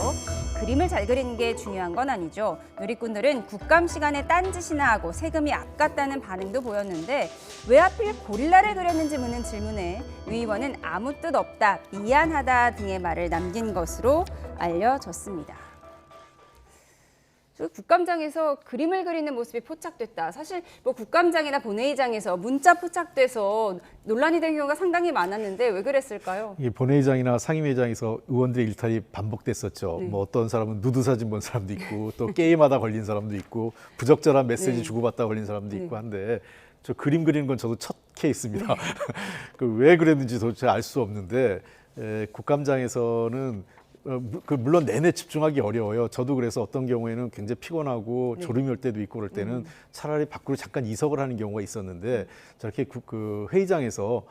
그림을 잘 그리는 게 중요한 건 아니죠. 누리꾼들은 국감 시간에 딴짓이나 하고 세금이 아깝다는 반응도 보였는데 왜 하필 고릴라를 그렸는지 묻는 질문에 유 의원은 아무 뜻 없다, 미안하다 등의 말을 남긴 것으로 알려졌습니다. 국감장에서 그림을 그리는 모습이 포착됐다. 사실 뭐 국감장이나 본회의장에서 문자 포착돼서 논란이 된 경우가 상당히 많았는데 왜 그랬을까요? 이 본회의장이나 상임위장에서 의원들의 일탈이 반복됐었죠. 네. 뭐 어떤 사람은 누드 사진 본 사람도 있고 또 게임하다 걸린 사람도 있고 부적절한 메시지 네. 주고받다 걸린 사람도 네. 있고 한데 저 그림 그리는 건 저도 첫 케이스입니다. 그 왜 그랬는지 도대체 알 수 없는데 국감장에서는 물론 내내 집중하기 어려워요. 저도 그래서 어떤 경우에는 굉장히 피곤하고 졸음이 올 때도 있고 그럴 때는 차라리 밖으로 잠깐 이석을 하는 경우가 있었는데 저렇게 그 회의장에서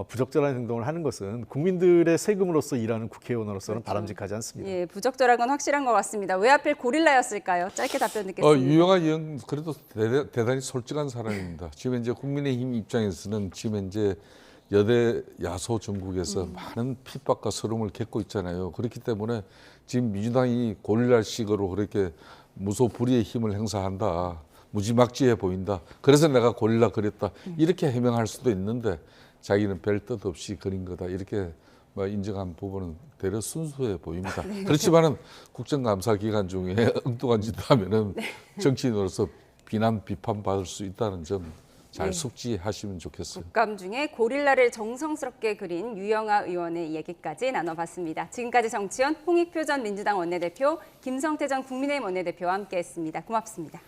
부적절한 행동을 하는 것은 국민들의 세금으로서 일하는 국회의원으로서는 바람직하지 않습니다. 예, 부적절한 건 확실한 것 같습니다. 왜 하필 고릴라였을까요? 짧게 답변 듣겠습니다. 유영아 의원 그래도 대단히 솔직한 사람입니다. 지금 이제 국민의힘 입장에서는 지금 이제 여대 야소 전국에서 많은 핍박과 서름을 겪고 있잖아요. 그렇기 때문에 지금 민주당이 고릴라식으로 그렇게 무소불위의 힘을 행사한다. 무지막지해 보인다. 그래서 내가 고릴라 그렸다. 이렇게 해명할 수도 있는데 자기는 별 뜻 없이 그린 거다. 이렇게 인정한 부분은 대려 순수해 보입니다. 그렇지만은 국정감사 기간 중에 엉뚱한 짓 하면은 정치인으로서 비난, 비판 받을 수 있다는 점 잘 숙지하시면 좋겠어요. 국감 중에 고릴라를 정성스럽게 그린 유영아 의원의 얘기까지 나눠봤습니다. 지금까지 정치연 홍익표 전 민주당 원내대표, 김성태 전 국민의힘 원내대표와 함께했습니다. 고맙습니다.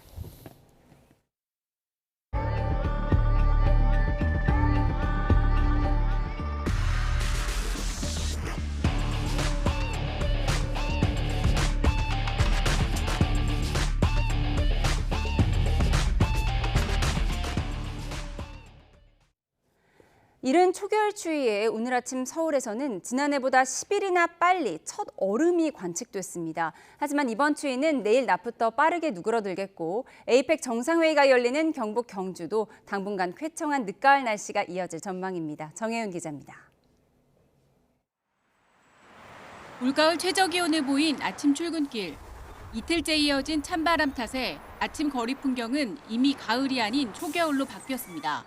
이른 초겨울 추위에 오늘 아침 서울에서는 지난해보다 10일이나 빨리 첫 얼음이 관측됐습니다. 하지만 이번 추위는 내일 낮부터 빠르게 누그러들겠고 에이펙 정상회의가 열리는 경북 경주도 당분간 쾌청한 늦가을 날씨가 이어질 전망입니다. 정혜윤 기자입니다. 올가을 최저기온을 보인 아침 출근길. 이틀째 이어진 찬바람 탓에 아침 거리 풍경은 이미 가을이 아닌 초겨울로 바뀌었습니다.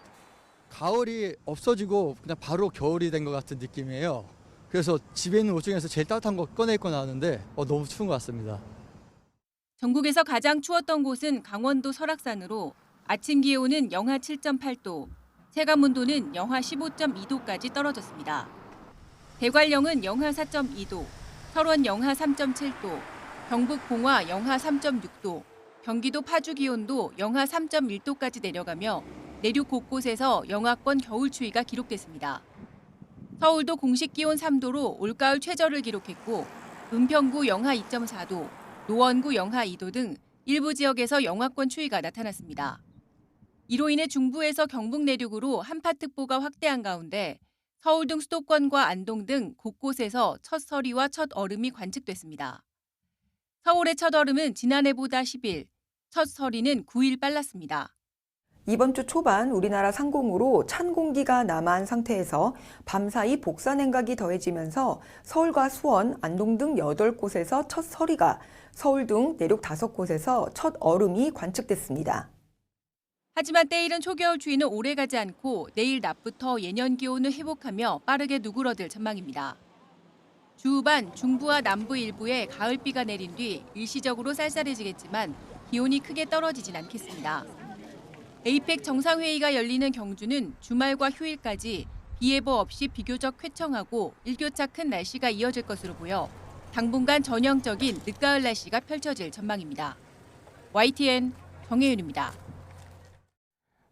가을이 없어지고 그냥 바로 겨울이 된 것 같은 느낌이에요. 그래서 집에 있는 옷 중에서 제일 따뜻한 거 꺼내 입고 나왔는데 너무 추운 것 같습니다. 전국에서 가장 추웠던 곳은 강원도 설악산으로 아침 기온은 영하 7.8도, 체감 온도는 영하 15.2도까지 떨어졌습니다. 대관령은 영하 4.2도, 철원 영하 3.7도, 경북 봉화 영하 3.6도, 경기도 파주 기온도 영하 3.1도까지 내려가며 내륙 곳곳에서 영하권 겨울 추위가 기록됐습니다. 서울도 공식 기온 3도로 올가을 최저를 기록했고 은평구 영하 2.4도, 노원구 영하 2도 등 일부 지역에서 영하권 추위가 나타났습니다. 이로 인해 중부에서 경북 내륙으로 한파특보가 확대한 가운데 서울 등 수도권과 안동 등 곳곳에서 첫 서리와 첫 얼음이 관측됐습니다. 서울의 첫 얼음은 지난해보다 10일, 첫 서리는 9일 빨랐습니다. 이번 주 초반 우리나라 상공으로 찬 공기가 남아한 상태에서 밤사이 복사 냉각이 더해지면서 서울과 수원, 안동 등 8곳에서 첫 서리가, 서울 등 내륙 5곳에서 첫 얼음이 관측됐습니다. 하지만 때이른 초겨울 추위는 오래가지 않고 내일 낮부터 예년 기온을 회복하며 빠르게 누그러들 전망입니다. 주후반 중부와 남부 일부에 가을비가 내린 뒤 일시적으로 쌀쌀해지겠지만 기온이 크게 떨어지진 않겠습니다. 에이펙 정상회의가 열리는 경주는 주말과 휴일까지 비 예보 없이 비교적 쾌청하고 일교차 큰 날씨가 이어질 것으로 보여 당분간 전형적인 늦가을 날씨가 펼쳐질 전망입니다. YTN 정혜윤입니다.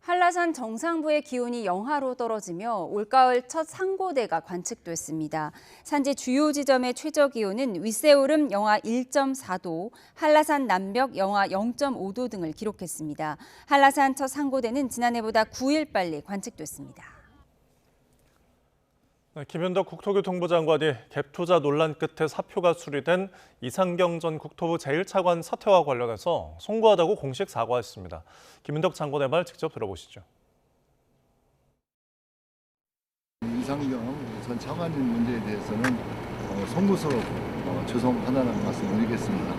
한라산 정상부의 기온이 영하로 떨어지며 올가을 첫 상고대가 관측됐습니다. 산지 주요 지점의 최저 기온은 윗세오름 영하 1.4도, 한라산 남벽 영하 0.5도 등을 기록했습니다. 한라산 첫 상고대는 지난해보다 9일 빨리 관측됐습니다. 김윤덕 국토교통부 장관이 갭 투자 논란 끝에 사표가 수리된 이상경 전 국토부 제1차관 사퇴와 관련해서 송구하다고 공식 사과했습니다. 김윤덕 장관의 말 직접 들어보시죠. 이상경 전 차관님 문제에 대해서는 송구스럽고 죄송하다는 말씀을 드리겠습니다.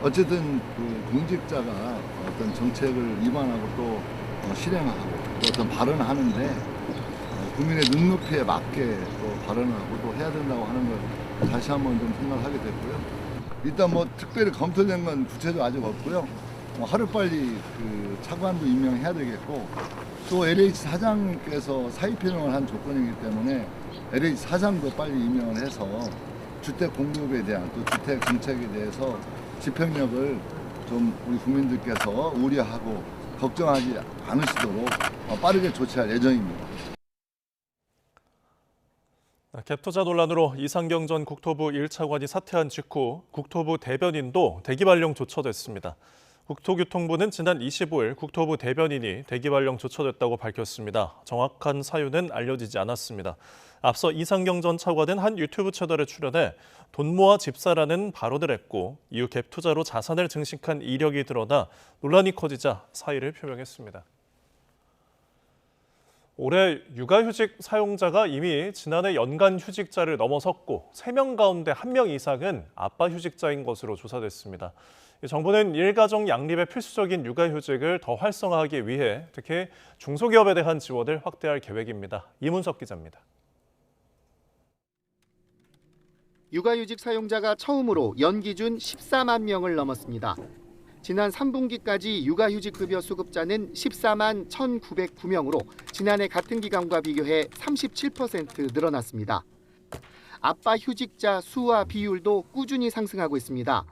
어쨌든 그 공직자가 어떤 정책을 위반하고 또 실행하고 또 어떤 발언을 하는데 국민의 눈높이에 맞게 또 발언하고 또 해야 된다고 하는 걸 다시 한번 좀 생각하게 됐고요. 일단 특별히 검토된 건 구체적으로 아직 없고요. 하루빨리 그 차관도 임명해야 되겠고 또 LH 사장님께서 사의표명을 한 조건이기 때문에 LH 사장도 빨리 임명을 해서 주택 공급에 대한 또 주택 정책에 대해서 집행력을 좀 우리 국민들께서 우려하고 걱정하지 않으시도록 빠르게 조치할 예정입니다. 갭 투자 논란으로 이상경 전 국토부 1차관이 사퇴한 직후 국토부 대변인도 대기발령 조처됐습니다. 국토교통부는 지난 25일 국토부 대변인이 대기발령 조처됐다고 밝혔습니다. 정확한 사유는 알려지지 않았습니다. 앞서 이상경 전 차관은 한 유튜브 채널에 출연해 돈 모아 집사라는 발언을 했고 이후 갭 투자로 자산을 증식한 이력이 드러나 논란이 커지자 사의를 표명했습니다. 올해 육아휴직 사용자가 이미 지난해 연간 휴직자를 넘어섰고 3명 가운데 1명 이상은 아빠 휴직자인 것으로 조사됐습니다. 정부는 일가정 양립에 필수적인 육아휴직을 더 활성화하기 위해 특히 중소기업에 대한 지원을 확대할 계획입니다. 이문석 기자입니다. 육아휴직 사용자가 처음으로 연기준 14만 명을 넘었습니다. 지난 3분기까지 육아휴직급여 수급자는 14만 1,909명으로 지난해 같은 기간과 비교해 37% 늘어났습니다. 아빠 휴직자 수와 비율도 꾸준히 상승하고 있습니다.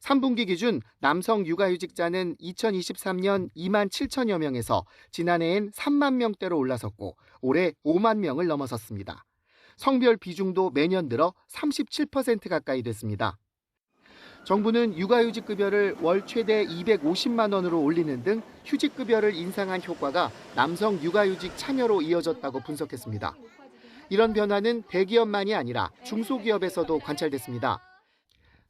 3분기 기준 남성 육아휴직자는 2023년 2만 7천여 명에서 지난해엔 3만 명대로 올라섰고 올해 5만 명을 넘어섰습니다. 성별 비중도 매년 늘어 37% 가까이 됐습니다. 정부는 육아휴직급여를 월 최대 250만 원으로 올리는 등 휴직급여를 인상한 효과가 남성 육아휴직 참여로 이어졌다고 분석했습니다. 이런 변화는 대기업만이 아니라 중소기업에서도 관찰됐습니다.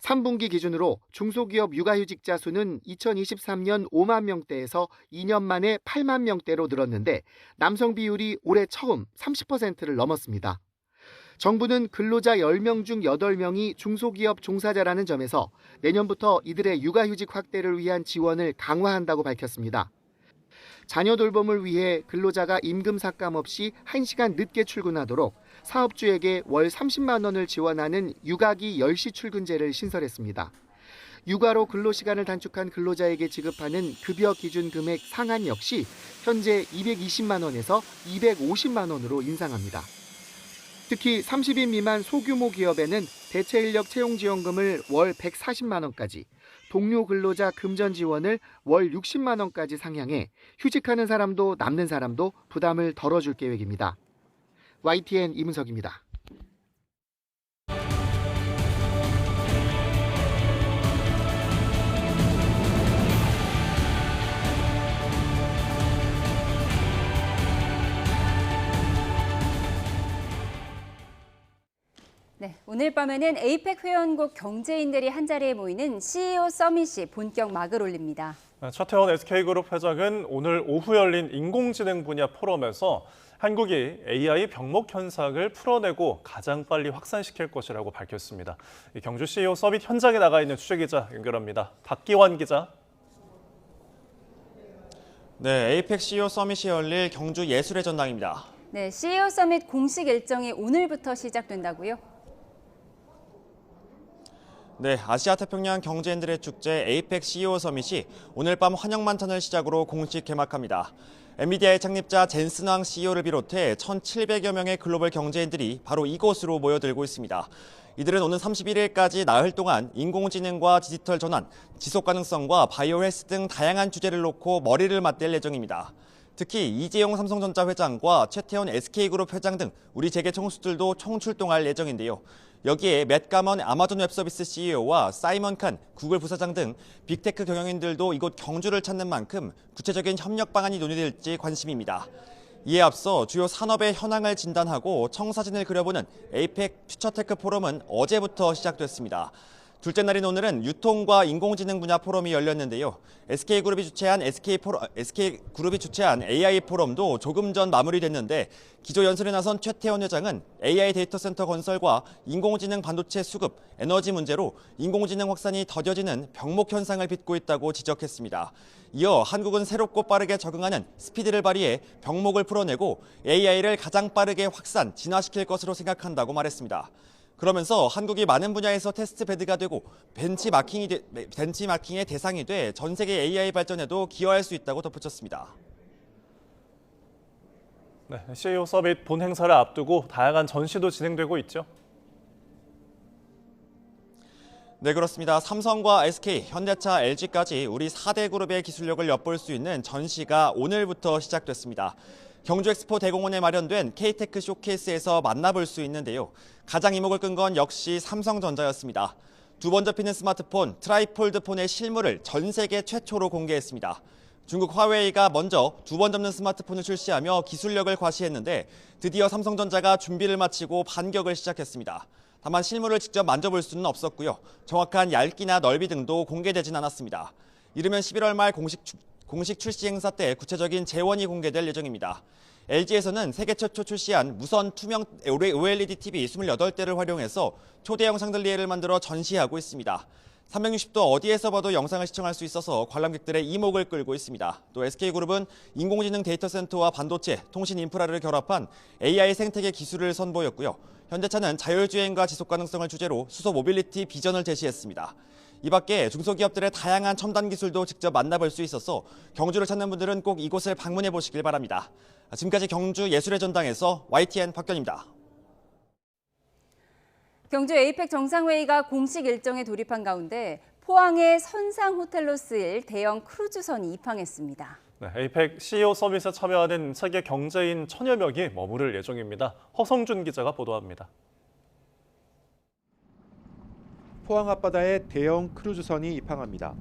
3분기 기준으로 중소기업 육아휴직자 수는 2023년 5만 명대에서 2년 만에 8만 명대로 늘었는데 남성 비율이 올해 처음 30%를 넘었습니다. 정부는 근로자 10명 중 8명이 중소기업 종사자라는 점에서 내년부터 이들의 육아휴직 확대를 위한 지원을 강화한다고 밝혔습니다. 자녀 돌봄을 위해 근로자가 임금 삭감 없이 1시간 늦게 출근하도록 사업주에게 월 30만 원을 지원하는 육아기 10시 출근제를 신설했습니다. 육아로 근로시간을 단축한 근로자에게 지급하는 급여 기준 금액 상한 역시 현재 220만 원에서 250만 원으로 인상합니다. 특히 30인 미만 소규모 기업에는 대체인력 채용지원금을 월 140만 원까지, 동료 근로자 금전 지원을 월 60만 원까지 상향해 휴직하는 사람도 남는 사람도 부담을 덜어줄 계획입니다. YTN 이문석입니다. 네, 오늘 밤에는 에이펙 회원국 경제인들이 한자리에 모이는 CEO 서밋이 본격 막을 올립니다. 차태원 SK그룹 회장은 오늘 오후 열린 인공지능 분야 포럼에서 한국이 AI 병목 현상을 풀어내고 가장 빨리 확산시킬 것이라고 밝혔습니다. 경주 CEO 서밋 현장에 나가 있는 취재기자 연결합니다. 박기환 기자. 네, 에이펙 CEO 서밋이 열릴 경주 예술의 전당입니다. 네, CEO 서밋 공식 일정이 오늘부터 시작된다고요? 네, 아시아 태평양 경제인들의 축제 에이펙 CEO 서밋이 오늘 밤 환영 만찬을 시작으로 공식 개막합니다. 엔비디아의 창립자 젠슨 왕 CEO를 비롯해 1,700여 명의 글로벌 경제인들이 바로 이곳으로 모여들고 있습니다. 이들은 오는 31일까지 나흘 동안 인공지능과 디지털 전환, 지속 가능성과 바이오 헬스 등 다양한 주제를 놓고 머리를 맞댈 예정입니다. 특히 이재용 삼성전자 회장과 최태원 SK그룹 회장 등 우리 재계 총수들도 총출동할 예정인데요. 여기에 맷 가먼 아마존 웹서비스 CEO와 사이먼 칸 구글 부사장 등 빅테크 경영인들도 이곳 경주를 찾는 만큼 구체적인 협력 방안이 논의될지 관심입니다. 이에 앞서 주요 산업의 현황을 진단하고 청사진을 그려보는 에이펙 퓨처테크 포럼은 어제부터 시작됐습니다. 둘째 날인 오늘은 유통과 인공지능 분야 포럼이 열렸는데요. SK그룹이 주최한 AI 포럼도 조금 전 마무리됐는데 기조 연설에 나선 최태원 회장은 AI 데이터 센터 건설과 인공지능 반도체 수급, 에너지 문제로 인공지능 확산이 더뎌지는 병목 현상을 빚고 있다고 지적했습니다. 이어 한국은 새롭고 빠르게 적응하는 스피드를 발휘해 병목을 풀어내고 AI를 가장 빠르게 확산, 진화시킬 것으로 생각한다고 말했습니다. 그러면서 한국이 많은 분야에서 테스트 베드가 되고 벤치마킹의 대상이 돼 전 세계 AI 발전에도 기여할 수 있다고 덧붙였습니다. 네, CEO 서밋 본 행사를 앞두고 다양한 전시도 진행되고 있죠. 네, 그렇습니다. 삼성과 SK, 현대차, LG까지 우리 4대 그룹의 기술력을 엿볼 수 있는 전시가 오늘부터 시작됐습니다. 경주 엑스포 대공원에 마련된 K테크 쇼케이스에서 만나볼 수 있는데요. 가장 이목을 끈 건 역시 삼성전자였습니다. 두 번 접히는 스마트폰, 트라이폴드 폰의 실물을 전 세계 최초로 공개했습니다. 중국 화웨이가 먼저 두 번 접는 스마트폰을 출시하며 기술력을 과시했는데 드디어 삼성전자가 준비를 마치고 반격을 시작했습니다. 다만 실물을 직접 만져볼 수는 없었고요. 정확한 얇기나 넓이 등도 공개되진 않았습니다. 이르면 11월 말 공식 출시 행사 때 구체적인 재원이 공개될 예정입니다. LG에서는 세계 최초 출시한 무선 투명 OLED TV 28대를 활용해서 초대형 샹들리에를 만들어 전시하고 있습니다. 360도 어디에서 봐도 영상을 시청할 수 있어서 관람객들의 이목을 끌고 있습니다. 또 SK그룹은 인공지능 데이터 센터와 반도체, 통신 인프라를 결합한 AI 생태계 기술을 선보였고요. 현대차는 자율주행과 지속가능성을 주제로 수소 모빌리티 비전을 제시했습니다. 이 밖에 중소기업들의 다양한 첨단 기술도 직접 만나볼 수 있어서 경주를 찾는 분들은 꼭 이곳을 방문해 보시길 바랍니다. 지금까지 경주 예술의 전당에서 YTN 박견입니다. 경주 에이펙 정상회의가 공식 일정에 돌입한 가운데 포항의 선상 호텔로 쓰일 대형 크루즈선이 입항했습니다. 네, 에이펙 CEO 서밋에 참여하는 세계 경제인 1000여 명이 머무를 예정입니다. 허성준 기자가 보도합니다. 포항 앞바다에 대형 크루즈선이 입항합니다.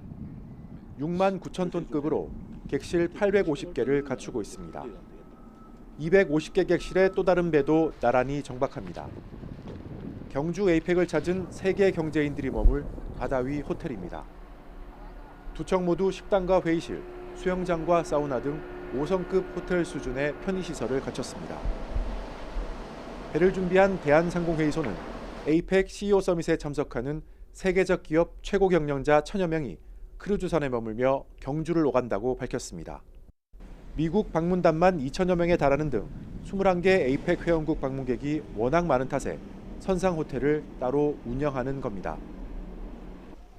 6만 9천 톤급으로 객실 850개를 갖추고 있습니다. 250개 객실의 또 다른 배도 나란히 정박합니다. 경주 에이펙을 찾은 세계 경제인들이 머물 바다 위 호텔입니다. 두 층 모두 식당과 회의실, 수영장과 사우나 등 5성급 호텔 수준의 편의시설을 갖췄습니다. 배를 준비한 대한상공회의소는 에이펙 CEO 서밋에 참석하는 세계적 기업 최고 경영자 1000여 명이 크루즈선에 머물며 경주를 오간다고 밝혔습니다. 미국 방문단만 2천여 명에 달하는 등 21개 에이펙 회원국 방문객이 워낙 많은 탓에 선상 호텔을 따로 운영하는 겁니다.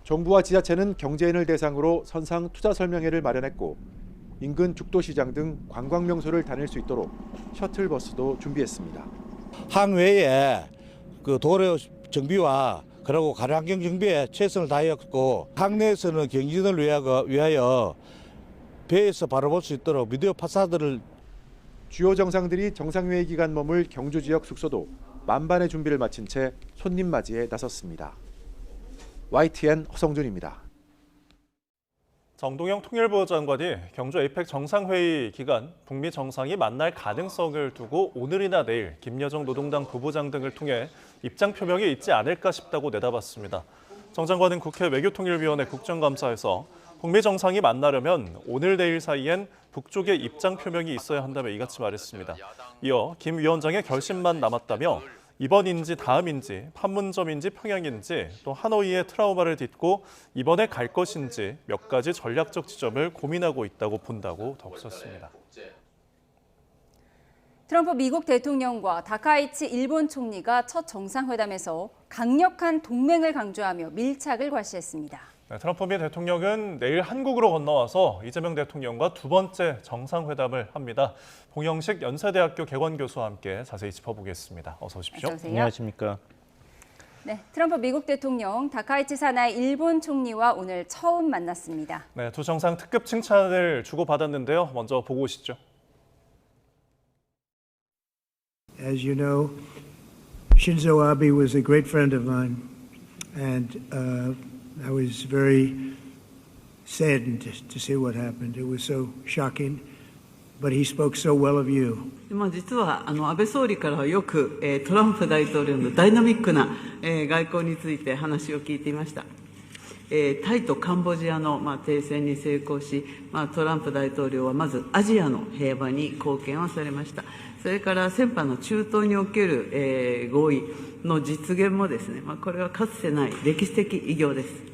정부와 지자체는 경제인을 대상으로 선상 투자 설명회를 마련했고 인근 죽도시장 등 관광 명소를 다닐 수 있도록 셔틀버스도 준비했습니다. 항외에 그 도로 정비와 그리고 가량경 정비에 최선을 다하였고 항내에서는 경진을 위하여 배에서 바라볼 수 있도록 미디어 파사드를 주요 정상들이 정상회의 기간 머물 경주 지역 숙소도 만반의 준비를 마친 채 손님 맞이에 나섰습니다. YTN 허성준입니다. 정동영 통일부 장관이 경주 에이펙 정상회의 기간 북미 정상이 만날 가능성을 두고 오늘이나 내일 김여정 노동당 부부장 등을 통해 입장 표명이 있지 않을까 싶다고 내다봤습니다. 정 장관은 국회 외교통일위원회 국정감사에서 북미 정상이 만나려면 오늘 내일 사이엔 북쪽의 입장 표명이 있어야 한다며 이같이 말했습니다. 이어 김 위원장의 결심만 남았다며 이번인지 다음인지 판문점인지 평양인지 또 하노이의 트라우마를 딛고 이번에 갈 것인지 몇 가지 전략적 지점을 고민하고 있다고 본다고 덧붙였습니다. 트럼프 미국 대통령과 다카이치 일본 총리가 첫 정상회담에서 강력한 동맹을 강조하며 밀착을 과시했습니다. 네, 트럼프 미 대통령은 내일 한국으로 건너와서 이재명 대통령과 두 번째 정상회담을 합니다. 봉영식 연세대학교 개원교수와 함께 자세히 짚어보겠습니다. 어서 오십시오. 어서 오세요. 안녕하십니까. 네, 트럼프 미국 대통령, 다카이치 사나이 일본 총리와 오늘 처음 만났습니다. 네, 두 정상 특급 칭찬을 주고받았는데요. 먼저 보고 오시죠. As you know, Shinzo Abe was a great friend of mine, and I was very saddened to see what happened. It was so shocking, but he spoke so well of you. 実は安倍総理からはよくトランプ大統領のダイナミックな外交について話を聞いていました。タイとカンボジアの停戦に成功し、トランプ大統領はまずアジアの平和に貢献をされました。それから先般の中東における合意の実現もですね、これはかつてない歴史的偉業です。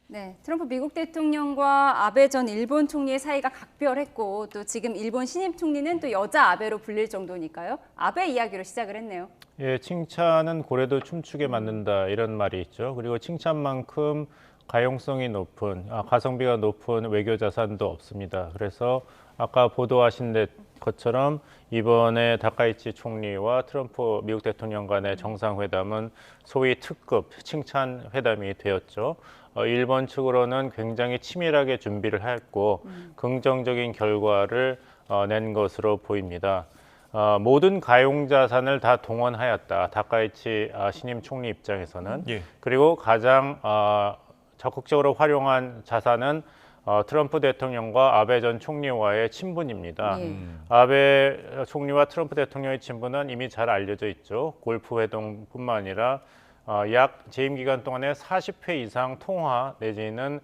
네, 트럼프 미국 대통령과 아베 전 일본 총리의 사이가 각별했고 또 지금 일본 신임 총리는 또 여자 아베로 불릴 정도니까요. 아베 이야기로 시작을 했네요. 예, 칭찬은 고래도 춤추게 만든다 이런 말이 있죠. 그리고 칭찬만큼 가용성이 높은, 가성비가 높은 외교 자산도 없습니다. 그래서 아까 보도하신 것처럼 이번에 다카이치 총리와 트럼프 미국 대통령 간의 정상회담은 소위 특급 칭찬 회담이 되었죠. 일본 측으로는 굉장히 치밀하게 준비를 했고 긍정적인 결과를 낸 것으로 보입니다. 모든 가용자산을 다 동원하였다. 다카이치 신임 총리 입장에서는. 예. 그리고 가장 적극적으로 활용한 자산은 트럼프 대통령과 아베 전 총리와의 친분입니다. 아베 총리와 트럼프 대통령의 친분은 이미 잘 알려져 있죠. 골프 회동뿐만 아니라 약 재임 기간 동안에 40회 이상 통화 내지는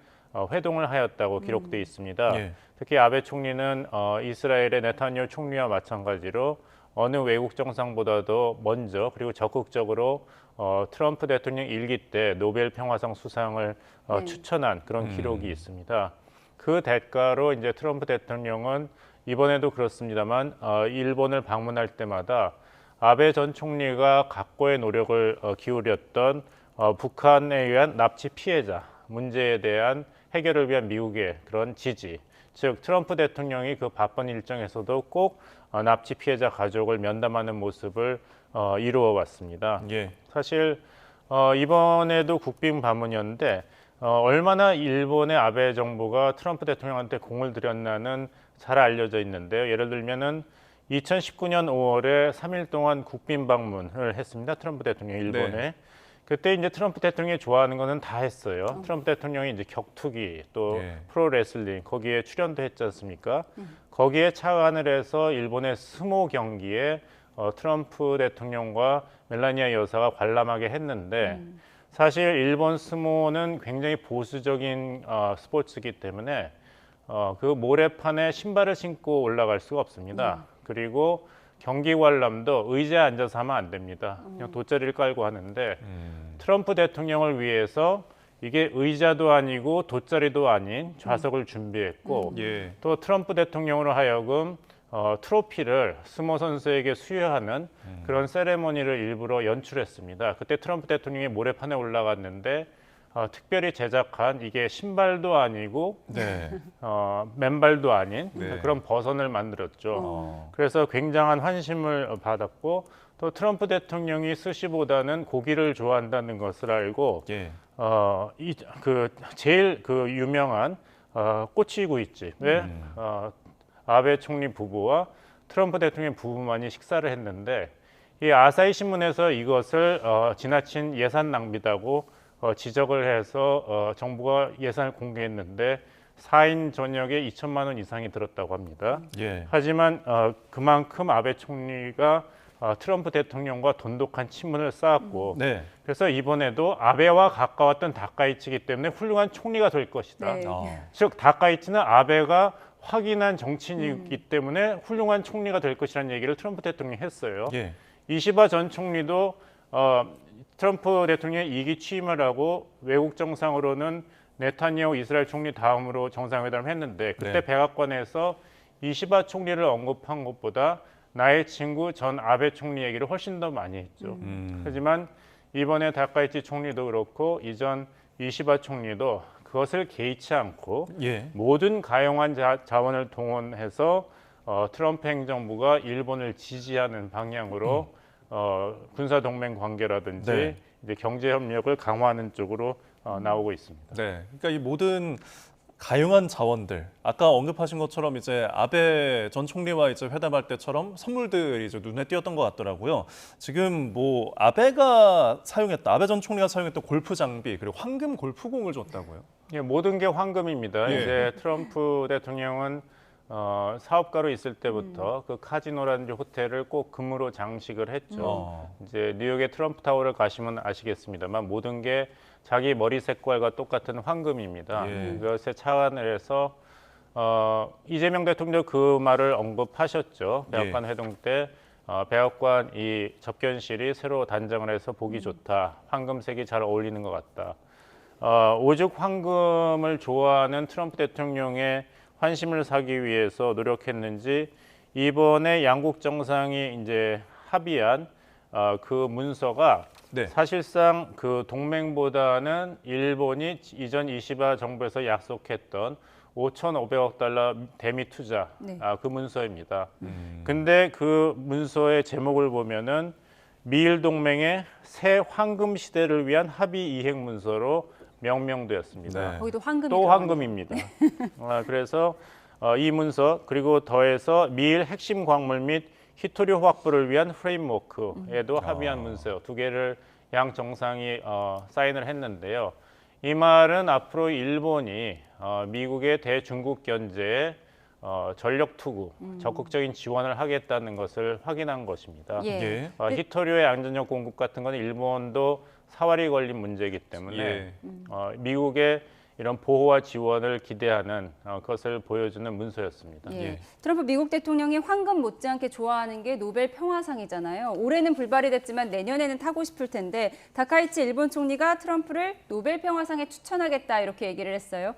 회동을 하였다고 기록되어 있습니다. 예. 특히 아베 총리는 이스라엘의 네타냐후 총리와 마찬가지로 어느 외국 정상보다도 먼저 그리고 적극적으로 트럼프 대통령 일기 때 노벨 평화상 수상을 추천한 그런 기록이 있습니다. 그 대가로 이제 트럼프 대통령은 이번에도 그렇습니다만 일본을 방문할 때마다 아베 전 총리가 각고의 노력을 기울였던 북한에 의한 납치 피해자 문제에 대한 해결을 위한 미국의 그런 지지, 즉 트럼프 대통령이 그 바쁜 일정에서도 꼭 납치 피해자 가족을 면담하는 모습을 이루어 왔습니다. 예. 사실 이번에도 국빈 방문이었는데 얼마나 일본의 아베 정부가 트럼프 대통령한테 공을 들였나는 잘 알려져 있는데요. 예를 들면은 2019년 5월에 3일 동안 국빈 방문을 했습니다. 트럼프 대통령이 일본에. 네. 그때 이제 트럼프 대통령이 좋아하는 거는 다 했어요. 트럼프 대통령이 이제 격투기 또 프로레슬링 거기에 출연도 했지 않습니까? 거기에 착안을 해서 일본의 스모 경기에 트럼프 대통령과 멜라니아 여사가 관람하게 했는데 사실 일본 스모는 굉장히 보수적인 스포츠이기 때문에 그 모래판에 신발을 신고 올라갈 수가 없습니다. 그리고 경기 관람도 의자에 앉아서 하면 안 됩니다. 그냥 돗자리를 깔고 하는데 트럼프 대통령을 위해서 이게 의자도 아니고 돗자리도 아닌 좌석을 준비했고 또 트럼프 대통령으로 하여금 트로피를 스모 선수에게 수여하는 그런 세레모니를 일부러 연출했습니다. 그때 트럼프 대통령이 모래판에 올라갔는데 특별히 제작한 이게 신발도 아니고 맨발도 아닌 그런 버선을 만들었죠. 그래서 굉장한 환심을 받았고 또 트럼프 대통령이 스시보다는 고기를 좋아한다는 것을 알고 제일 그 유명한 꼬치구이집에 아베 총리 부부와 트럼프 대통령 부부만이 식사를 했는데 이 아사히 신문에서 이것을 지나친 예산 낭비다고 지적을 해서 정부가 예산을 공개했는데 4인 저녁에 2천만 원 이상이 들었다고 합니다. 하지만 그만큼 아베 총리가 트럼프 대통령과 돈독한 친분을 쌓았고 그래서 이번에도 아베와 가까웠던 다카이치이기 때문에 훌륭한 총리가 될 것이다. 즉 다카이치는 아베가 확인한 정치인이기 때문에 훌륭한 총리가 될 것이라는 얘기를 트럼프 대통령이 했어요. 이시바 전 총리도 트럼프 대통령이 2기 취임을 하고 외국 정상으로는 네타냐후 이스라엘 총리 다음으로 정상회담을 했는데 그때 백악관에서 이시바 총리를 언급한 것보다 나의 친구 전 아베 총리 얘기를 훨씬 더 많이 했죠. 하지만 이번에 다카이치 총리도 그렇고 이전 이시바 총리도 그것을 개의치 않고 모든 가용한 자원을 동원해서 트럼프 행정부가 일본을 지지하는 방향으로 군사 동맹 관계라든지 이제 경제 협력을 강화하는 쪽으로 나오고 있습니다. 그러니까 이 모든 가용한 자원들, 아까 언급하신 것처럼 이제 아베 전 총리와 이제 회담할 때처럼 선물들이 이제 눈에 띄었던 것 같더라고요. 지금 뭐 아베 전 총리가 사용했던 골프 장비 그리고 황금 골프공을 줬다고요? 모든 게 황금입니다. 이제 트럼프 대통령은 사업가로 있을 때부터 그 카지노라든지 호텔을 꼭 금으로 장식을 했죠. 이제 뉴욕의 트럼프 타워를 가시면 아시겠습니다만 모든 게 자기 머리 색깔과 똑같은 황금입니다. 그것에 착안을 해서 이재명 대통령도 그 말을 언급하셨죠. 백악관 회동 때 백악관 이 접견실이 새로 단장을 해서 보기 좋다. 황금색이 잘 어울리는 것 같다. 오죽 황금을 좋아하는 트럼프 대통령의 환심을 사기 위해서 노력했는지 이번에 양국 정상이 이제 합의한 그 문서가 사실상 그 동맹보다는 일본이 이전 이시바 정부에서 약속했던 5,500억 달러 대미 투자 그 문서입니다. 근데 그 문서의 제목을 보면은 미일 동맹의 새 황금 시대를 위한 합의 이행 문서로 명명되었습니다. 거기도 황금이 또 황금입니다. 그래서 이 문서 그리고 더해서 미일 핵심 광물 및 히토류 확보를 위한 프레임워크에도 합의한 문서 두 개를 양 정상이 사인을 했는데요. 이 말은 앞으로 일본이 미국의 대중국 견제에 전력 투구, 적극적인 지원을 하겠다는 것을 확인한 것입니다. 히토류의 안전력 공급 같은 건 일본도 사활이 걸린 문제이기 때문에 미국의 이런 보호와 지원을 기대하는 것을 보여주는 문서였습니다. 트럼프 미국 대통령이 황금 못지않게 좋아하는 게 노벨 평화상이잖아요. 올해는 불발이 됐지만 내년에는 타고 싶을 텐데 다카이치 일본 총리가 트럼프를 노벨 평화상에 추천하겠다 이렇게 얘기를 했어요.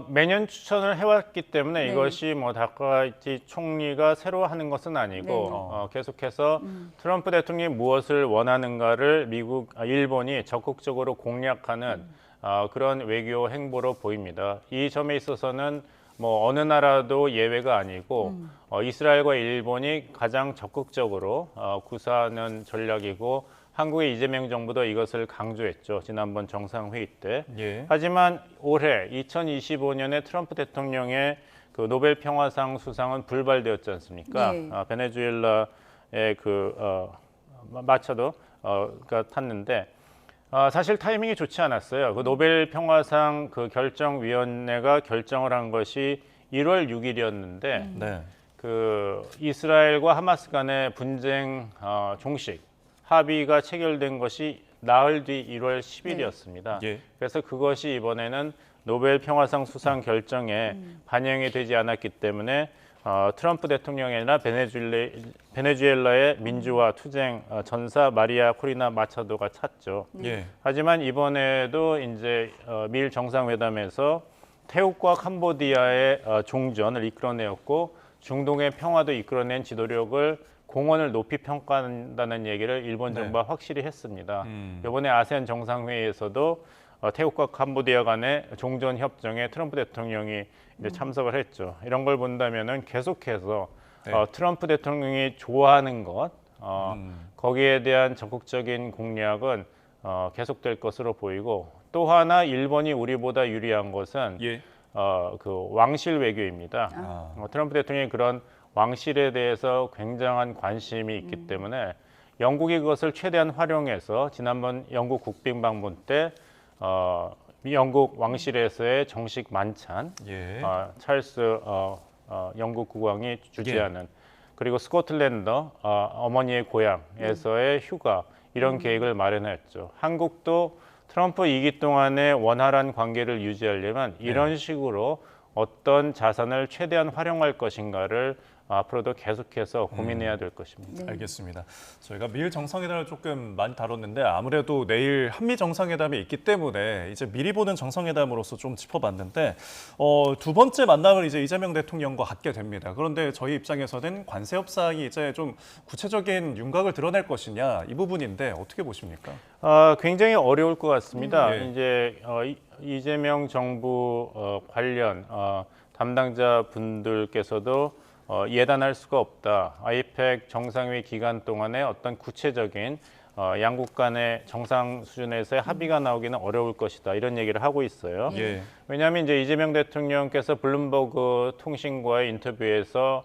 매년 추천을 해왔기 때문에 이것이 뭐 다카이치 총리가 새로 하는 것은 아니고 계속해서 트럼프 대통령이 무엇을 원하는가를 일본이 적극적으로 공략하는 그런 외교 행보로 보입니다. 이 점에 있어서는 뭐 어느 나라도 예외가 아니고 이스라엘과 일본이 가장 적극적으로 구사하는 전략이고 한국의 이재명 정부도 이것을 강조했죠. 지난번 정상회의 때. 하지만 올해 2025년에 트럼프 대통령의 그 노벨 평화상 수상은 불발되었지 않습니까? 베네수엘라의 마차도가 탔는데 사실 타이밍이 좋지 않았어요. 그 노벨 평화상 그 결정위원회가 결정을 한 것이 1월 6일이었는데 그 이스라엘과 하마스 간의 분쟁 종식 합의가 체결된 것이 나흘 뒤 1월 10일이었습니다. 그래서 그것이 이번에는 노벨 평화상 수상 결정에 반영이 되지 않았기 때문에 트럼프 대통령이 아니라 베네수엘라의 민주화 투쟁 전사 마리아 코리나 마차도가 찼죠. 예. 하지만 이번에도 이제 미일 정상회담에서 태국과 캄보디아의 종전을 이끌어내었고 중동의 평화도 이끌어낸 지도력을 공헌을 높이 평가한다는 얘기를 일본 정부가 확실히 했습니다. 이번에 아세안 정상회의에서도 태국과 캄보디아 간의 종전 협정에 트럼프 대통령이 이제 참석을 했죠. 이런 걸 본다면은 계속해서 트럼프 대통령이 좋아하는 것, 거기에 대한 적극적인 공략은 계속될 것으로 보이고 또 하나 일본이 우리보다 유리한 것은 그 왕실 외교입니다. 트럼프 대통령이 그런 왕실에 대해서 굉장한 관심이 있기 때문에 영국이 그것을 최대한 활용해서 지난번 영국 국빈 방문 때 영국 왕실에서의 정식 만찬, 찰스 영국 국왕이 주재하는 그리고 스코틀랜드 어머니의 고향에서의 휴가 이런 계획을 마련했죠. 한국도 트럼프 2기 동안의 원활한 관계를 유지하려면 이런 식으로 어떤 자산을 최대한 활용할 것인가를 앞으로도 계속해서 고민해야 될 것입니다. 네. 알겠습니다. 저희가 미일 정상회담을 조금 많이 다뤘는데 아무래도 내일 한미 정상회담이 있기 때문에 이제 미리 보는 정상회담으로서 좀 짚어봤는데 두 번째 만남을 이제 이재명 대통령과 갖게 됩니다. 그런데 저희 입장에서는 관세 협상이 이제 좀 구체적인 윤곽을 드러낼 것이냐 이 부분인데 어떻게 보십니까? 굉장히 어려울 것 같습니다. 이제 이재명 정부 관련 담당자 분들께서도 예단할 수가 없다. 아이펙 정상회의 기간 동안에 어떤 구체적인 양국 간의 정상 수준에서의 합의가 나오기는 어려울 것이다. 이런 얘기를 하고 있어요. 왜냐하면 이제 이재명 대통령께서 블룸버그 통신과의 인터뷰에서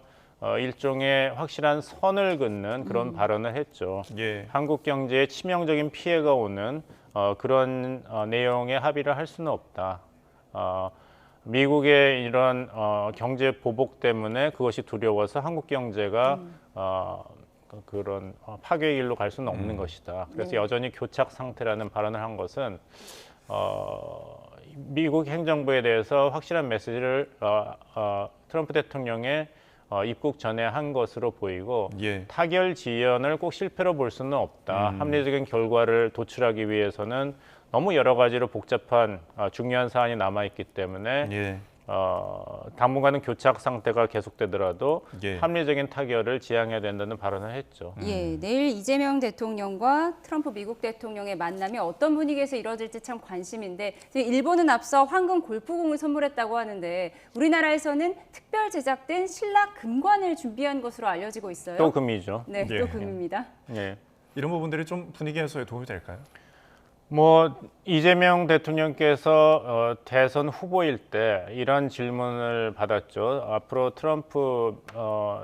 일종의 확실한 선을 긋는 그런 발언을 했죠. 한국 경제에 치명적인 피해가 오는 그런 내용의 합의를 할 수는 없다. 미국의 이런 경제 보복 때문에 그것이 두려워서 한국 경제가 그런 파괴의 길로 갈 수는 없는 것이다. 그래서 여전히 교착 상태라는 발언을 한 것은 미국 행정부에 대해서 확실한 메시지를 트럼프 대통령의 입국 전에 한 것으로 보이고 타결 지연을 꼭 실패로 볼 수는 없다. 합리적인 결과를 도출하기 위해서는 너무 여러 가지로 복잡한 중요한 사안이 남아있기 때문에 당분간은 교착 상태가 계속되더라도 합리적인 타결을 지향해야 된다는 발언을 했죠. 내일 이재명 대통령과 트럼프 미국 대통령의 만남이 어떤 분위기에서 이루어질지 참 관심인데 일본은 앞서 황금 골프공을 선물했다고 하는데 우리나라에서는 특별 제작된 신라 금관을 준비한 것으로 알려지고 있어요. 또 금이죠. 네, 또 금입니다. 이런 부분들이 좀 분위기 해소에 도움이 될까요? 이재명 대통령께서 대선 후보일 때 이런 질문을 받았죠. 앞으로 트럼프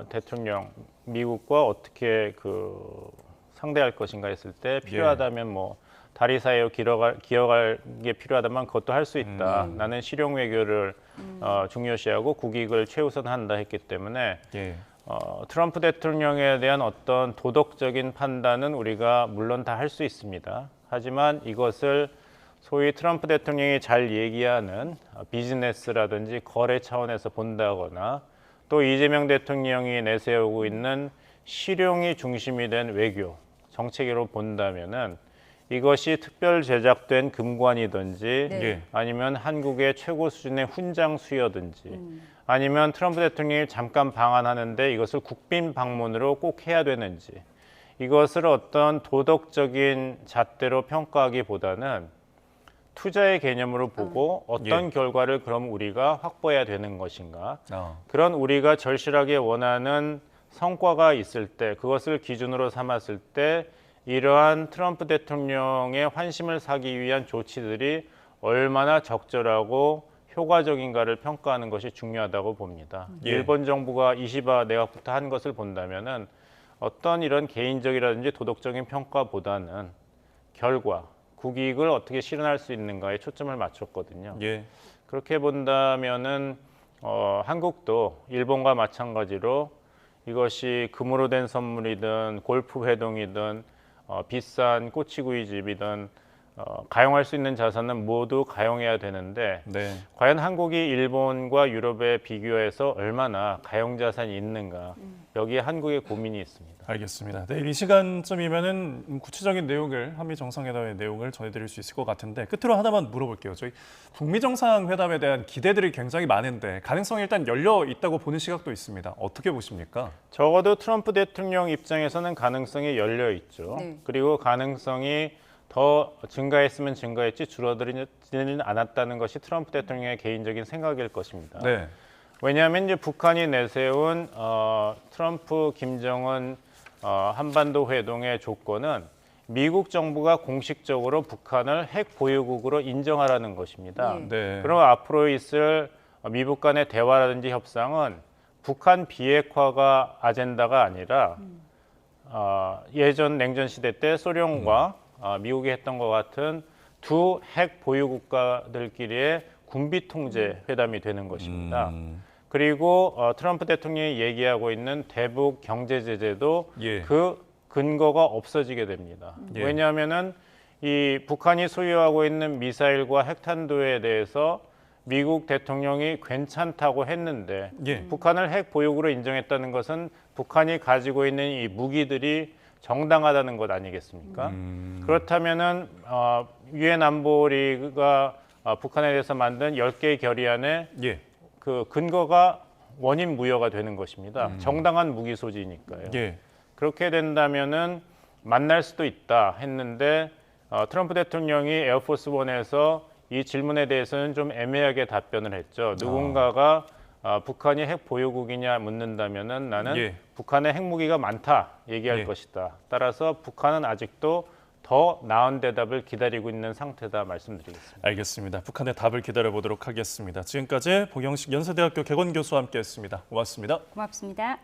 대통령 미국과 어떻게 상대할 것인가 했을 때 필요하다면 다리 사이에 기어갈 게 필요하다면 그것도 할 수 있다. 나는 실용 외교를 중요시하고 국익을 최우선한다 했기 때문에 트럼프 대통령에 대한 어떤 도덕적인 판단은 우리가 물론 다 할 수 있습니다. 하지만 이것을 소위 트럼프 대통령이 잘 얘기하는 비즈니스라든지 거래 차원에서 본다거나 또 이재명 대통령이 내세우고 있는 실용이 중심이 된 외교 정책으로 본다면은 이것이 특별 제작된 금관이든지 아니면 한국의 최고 수준의 훈장 수여든지 아니면 트럼프 대통령이 잠깐 방한하는데 이것을 국빈 방문으로 꼭 해야 되는지 이것을 어떤 도덕적인 잣대로 평가하기보다는 투자의 개념으로 보고 어떤 결과를 그럼 우리가 확보해야 되는 것인가 그런 우리가 절실하게 원하는 성과가 있을 때 그것을 기준으로 삼았을 때 이러한 트럼프 대통령의 환심을 사기 위한 조치들이 얼마나 적절하고 효과적인가를 평가하는 것이 중요하다고 봅니다. 일본 정부가 이시바 내각부터 한 것을 본다면은 어떤 이런 개인적이라든지 도덕적인 평가보다는 결과, 국익을 어떻게 실현할 수 있는가에 초점을 맞췄거든요. 그렇게 본다면은 한국도 일본과 마찬가지로 이것이 금으로 된 선물이든 골프 회동이든 비싼 꼬치구이집이든 가용할 수 있는 자산은 모두 가용해야 되는데 네. 과연 한국이 일본과 유럽에 비교해서 얼마나 가용 자산이 있는가 여기에 한국의 고민이 있습니다. 알겠습니다. 내일 이 시간쯤이면은 구체적인 내용을 한미 정상회담의 내용을 전해드릴 수 있을 것 같은데 끝으로 하나만 물어볼게요. 저희 북미 정상회담에 대한 기대들이 굉장히 많은데 가능성이 일단 열려 있다고 보는 시각도 있습니다. 어떻게 보십니까? 적어도 트럼프 대통령 입장에서는 가능성이 열려 있죠. 네. 그리고 가능성이 더 증가했으면 증가했지 줄어들지는 않았다는 것이 트럼프 대통령의 개인적인 생각일 것입니다. 네. 왜냐하면 이제 북한이 내세운 트럼프, 김정은 한반도 회동의 조건은 미국 정부가 공식적으로 북한을 핵 보유국으로 인정하라는 것입니다. 네. 그럼 앞으로 있을 미북 간의 대화라든지 협상은 북한 비핵화가 아젠다가 아니라 예전 냉전 시대 때 소련과 미국이 했던 것 같은 두 핵 보유 국가들끼리의 군비 통제 회담이 되는 것입니다. 그리고 트럼프 대통령이 얘기하고 있는 대북 경제 제재도 그 근거가 없어지게 됩니다. 왜냐하면은 이 북한이 소유하고 있는 미사일과 핵탄두에 대해서 미국 대통령이 괜찮다고 했는데 북한을 핵 보유국으로 인정했다는 것은 북한이 가지고 있는 이 무기들이 정당하다는 것 아니겠습니까? 그렇다면은 유엔 안보리가 북한에 대해서 만든 10개의 결의안에 그 근거가 원인 무효가 되는 것입니다. 정당한 무기 소지니까요. 그렇게 된다면은 만날 수도 있다 했는데 트럼프 대통령이 에어포스 원에서 이 질문에 대해서는 좀 애매하게 답변을 했죠. 누군가가 북한이 핵 보유국이냐 묻는다면은 나는 북한의 핵무기가 많다 얘기할 것이다. 따라서 북한은 아직도 더 나은 대답을 기다리고 있는 상태다 말씀드리겠습니다. 알겠습니다. 북한의 답을 기다려보도록 하겠습니다. 지금까지 보경식 연세대학교 개건 교수와 함께했습니다. 고맙습니다. 고맙습니다.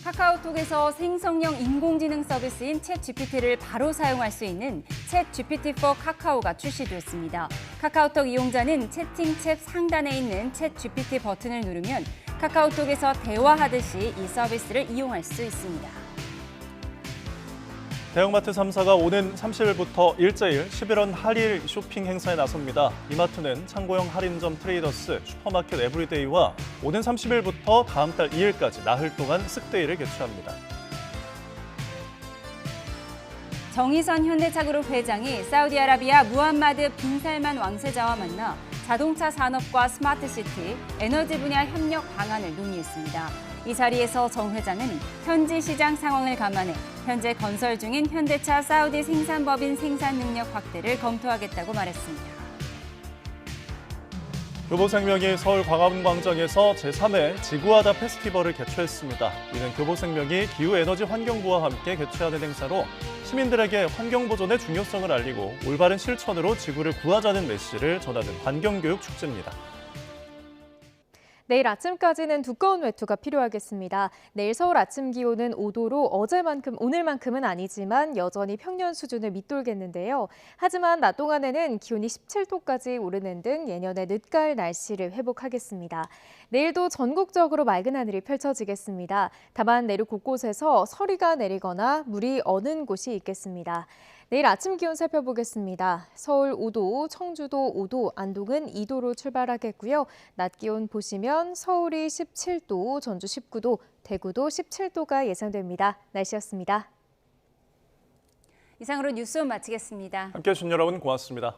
카카오톡에서 생성형 인공지능 서비스인 챗GPT를 바로 사용할 수 있는 챗GPT for 카카오가 출시됐습니다. 카카오톡 이용자는 채팅 탭 상단에 있는 챗GPT 버튼을 누르면 카카오톡에서 대화하듯이 이 서비스를 이용할 수 있습니다. 대형마트 3사가 오는 30일부터 일제일 11월 할일 쇼핑 행사에 나섭니다. 이마트는 창고형 할인점 트레이더스, 슈퍼마켓 에브리데이와 오는 30일부터 다음 달 2일까지 나흘 동안 쓱데이를 개최합니다. 정의선 현대차그룹 회장이 사우디아라비아 무함마드 빈살만 왕세자와 만나 자동차 산업과 스마트시티, 에너지 분야 협력 방안을 논의했습니다. 이 자리에서 정 회장은 현지 시장 상황을 감안해 현재 건설 중인 현대차 사우디 생산법인 생산 능력 확대를 검토하겠다고 말했습니다. 교보생명이 서울 광화문광장에서 제3회 지구하다 페스티벌을 개최했습니다. 이는 교보생명이 기후에너지 환경부와 함께 개최하는 행사로 시민들에게 환경보존의 중요성을 알리고 올바른 실천으로 지구를 구하자는 메시지를 전하는 환경교육 축제입니다. 내일 아침까지는 두꺼운 외투가 필요하겠습니다. 내일 서울 아침 기온은 5도로 오늘만큼은 아니지만 여전히 평년 수준을 밑돌겠는데요. 하지만 낮 동안에는 기온이 17도까지 오르는 등 예년의 늦가을 날씨를 회복하겠습니다. 내일도 전국적으로 맑은 하늘이 펼쳐지겠습니다. 다만 내륙 곳곳에서 서리가 내리거나 물이 어는 곳이 있겠습니다. 내일 아침 기온 살펴보겠습니다. 서울 5도, 청주도 5도, 안동은 2도로 출발하겠고요. 낮 기온 보시면 서울이 17도, 전주 19도, 대구도 17도가 예상됩니다. 날씨였습니다. 이상으로 뉴스원 마치겠습니다. 함께해 주신 여러분 고맙습니다.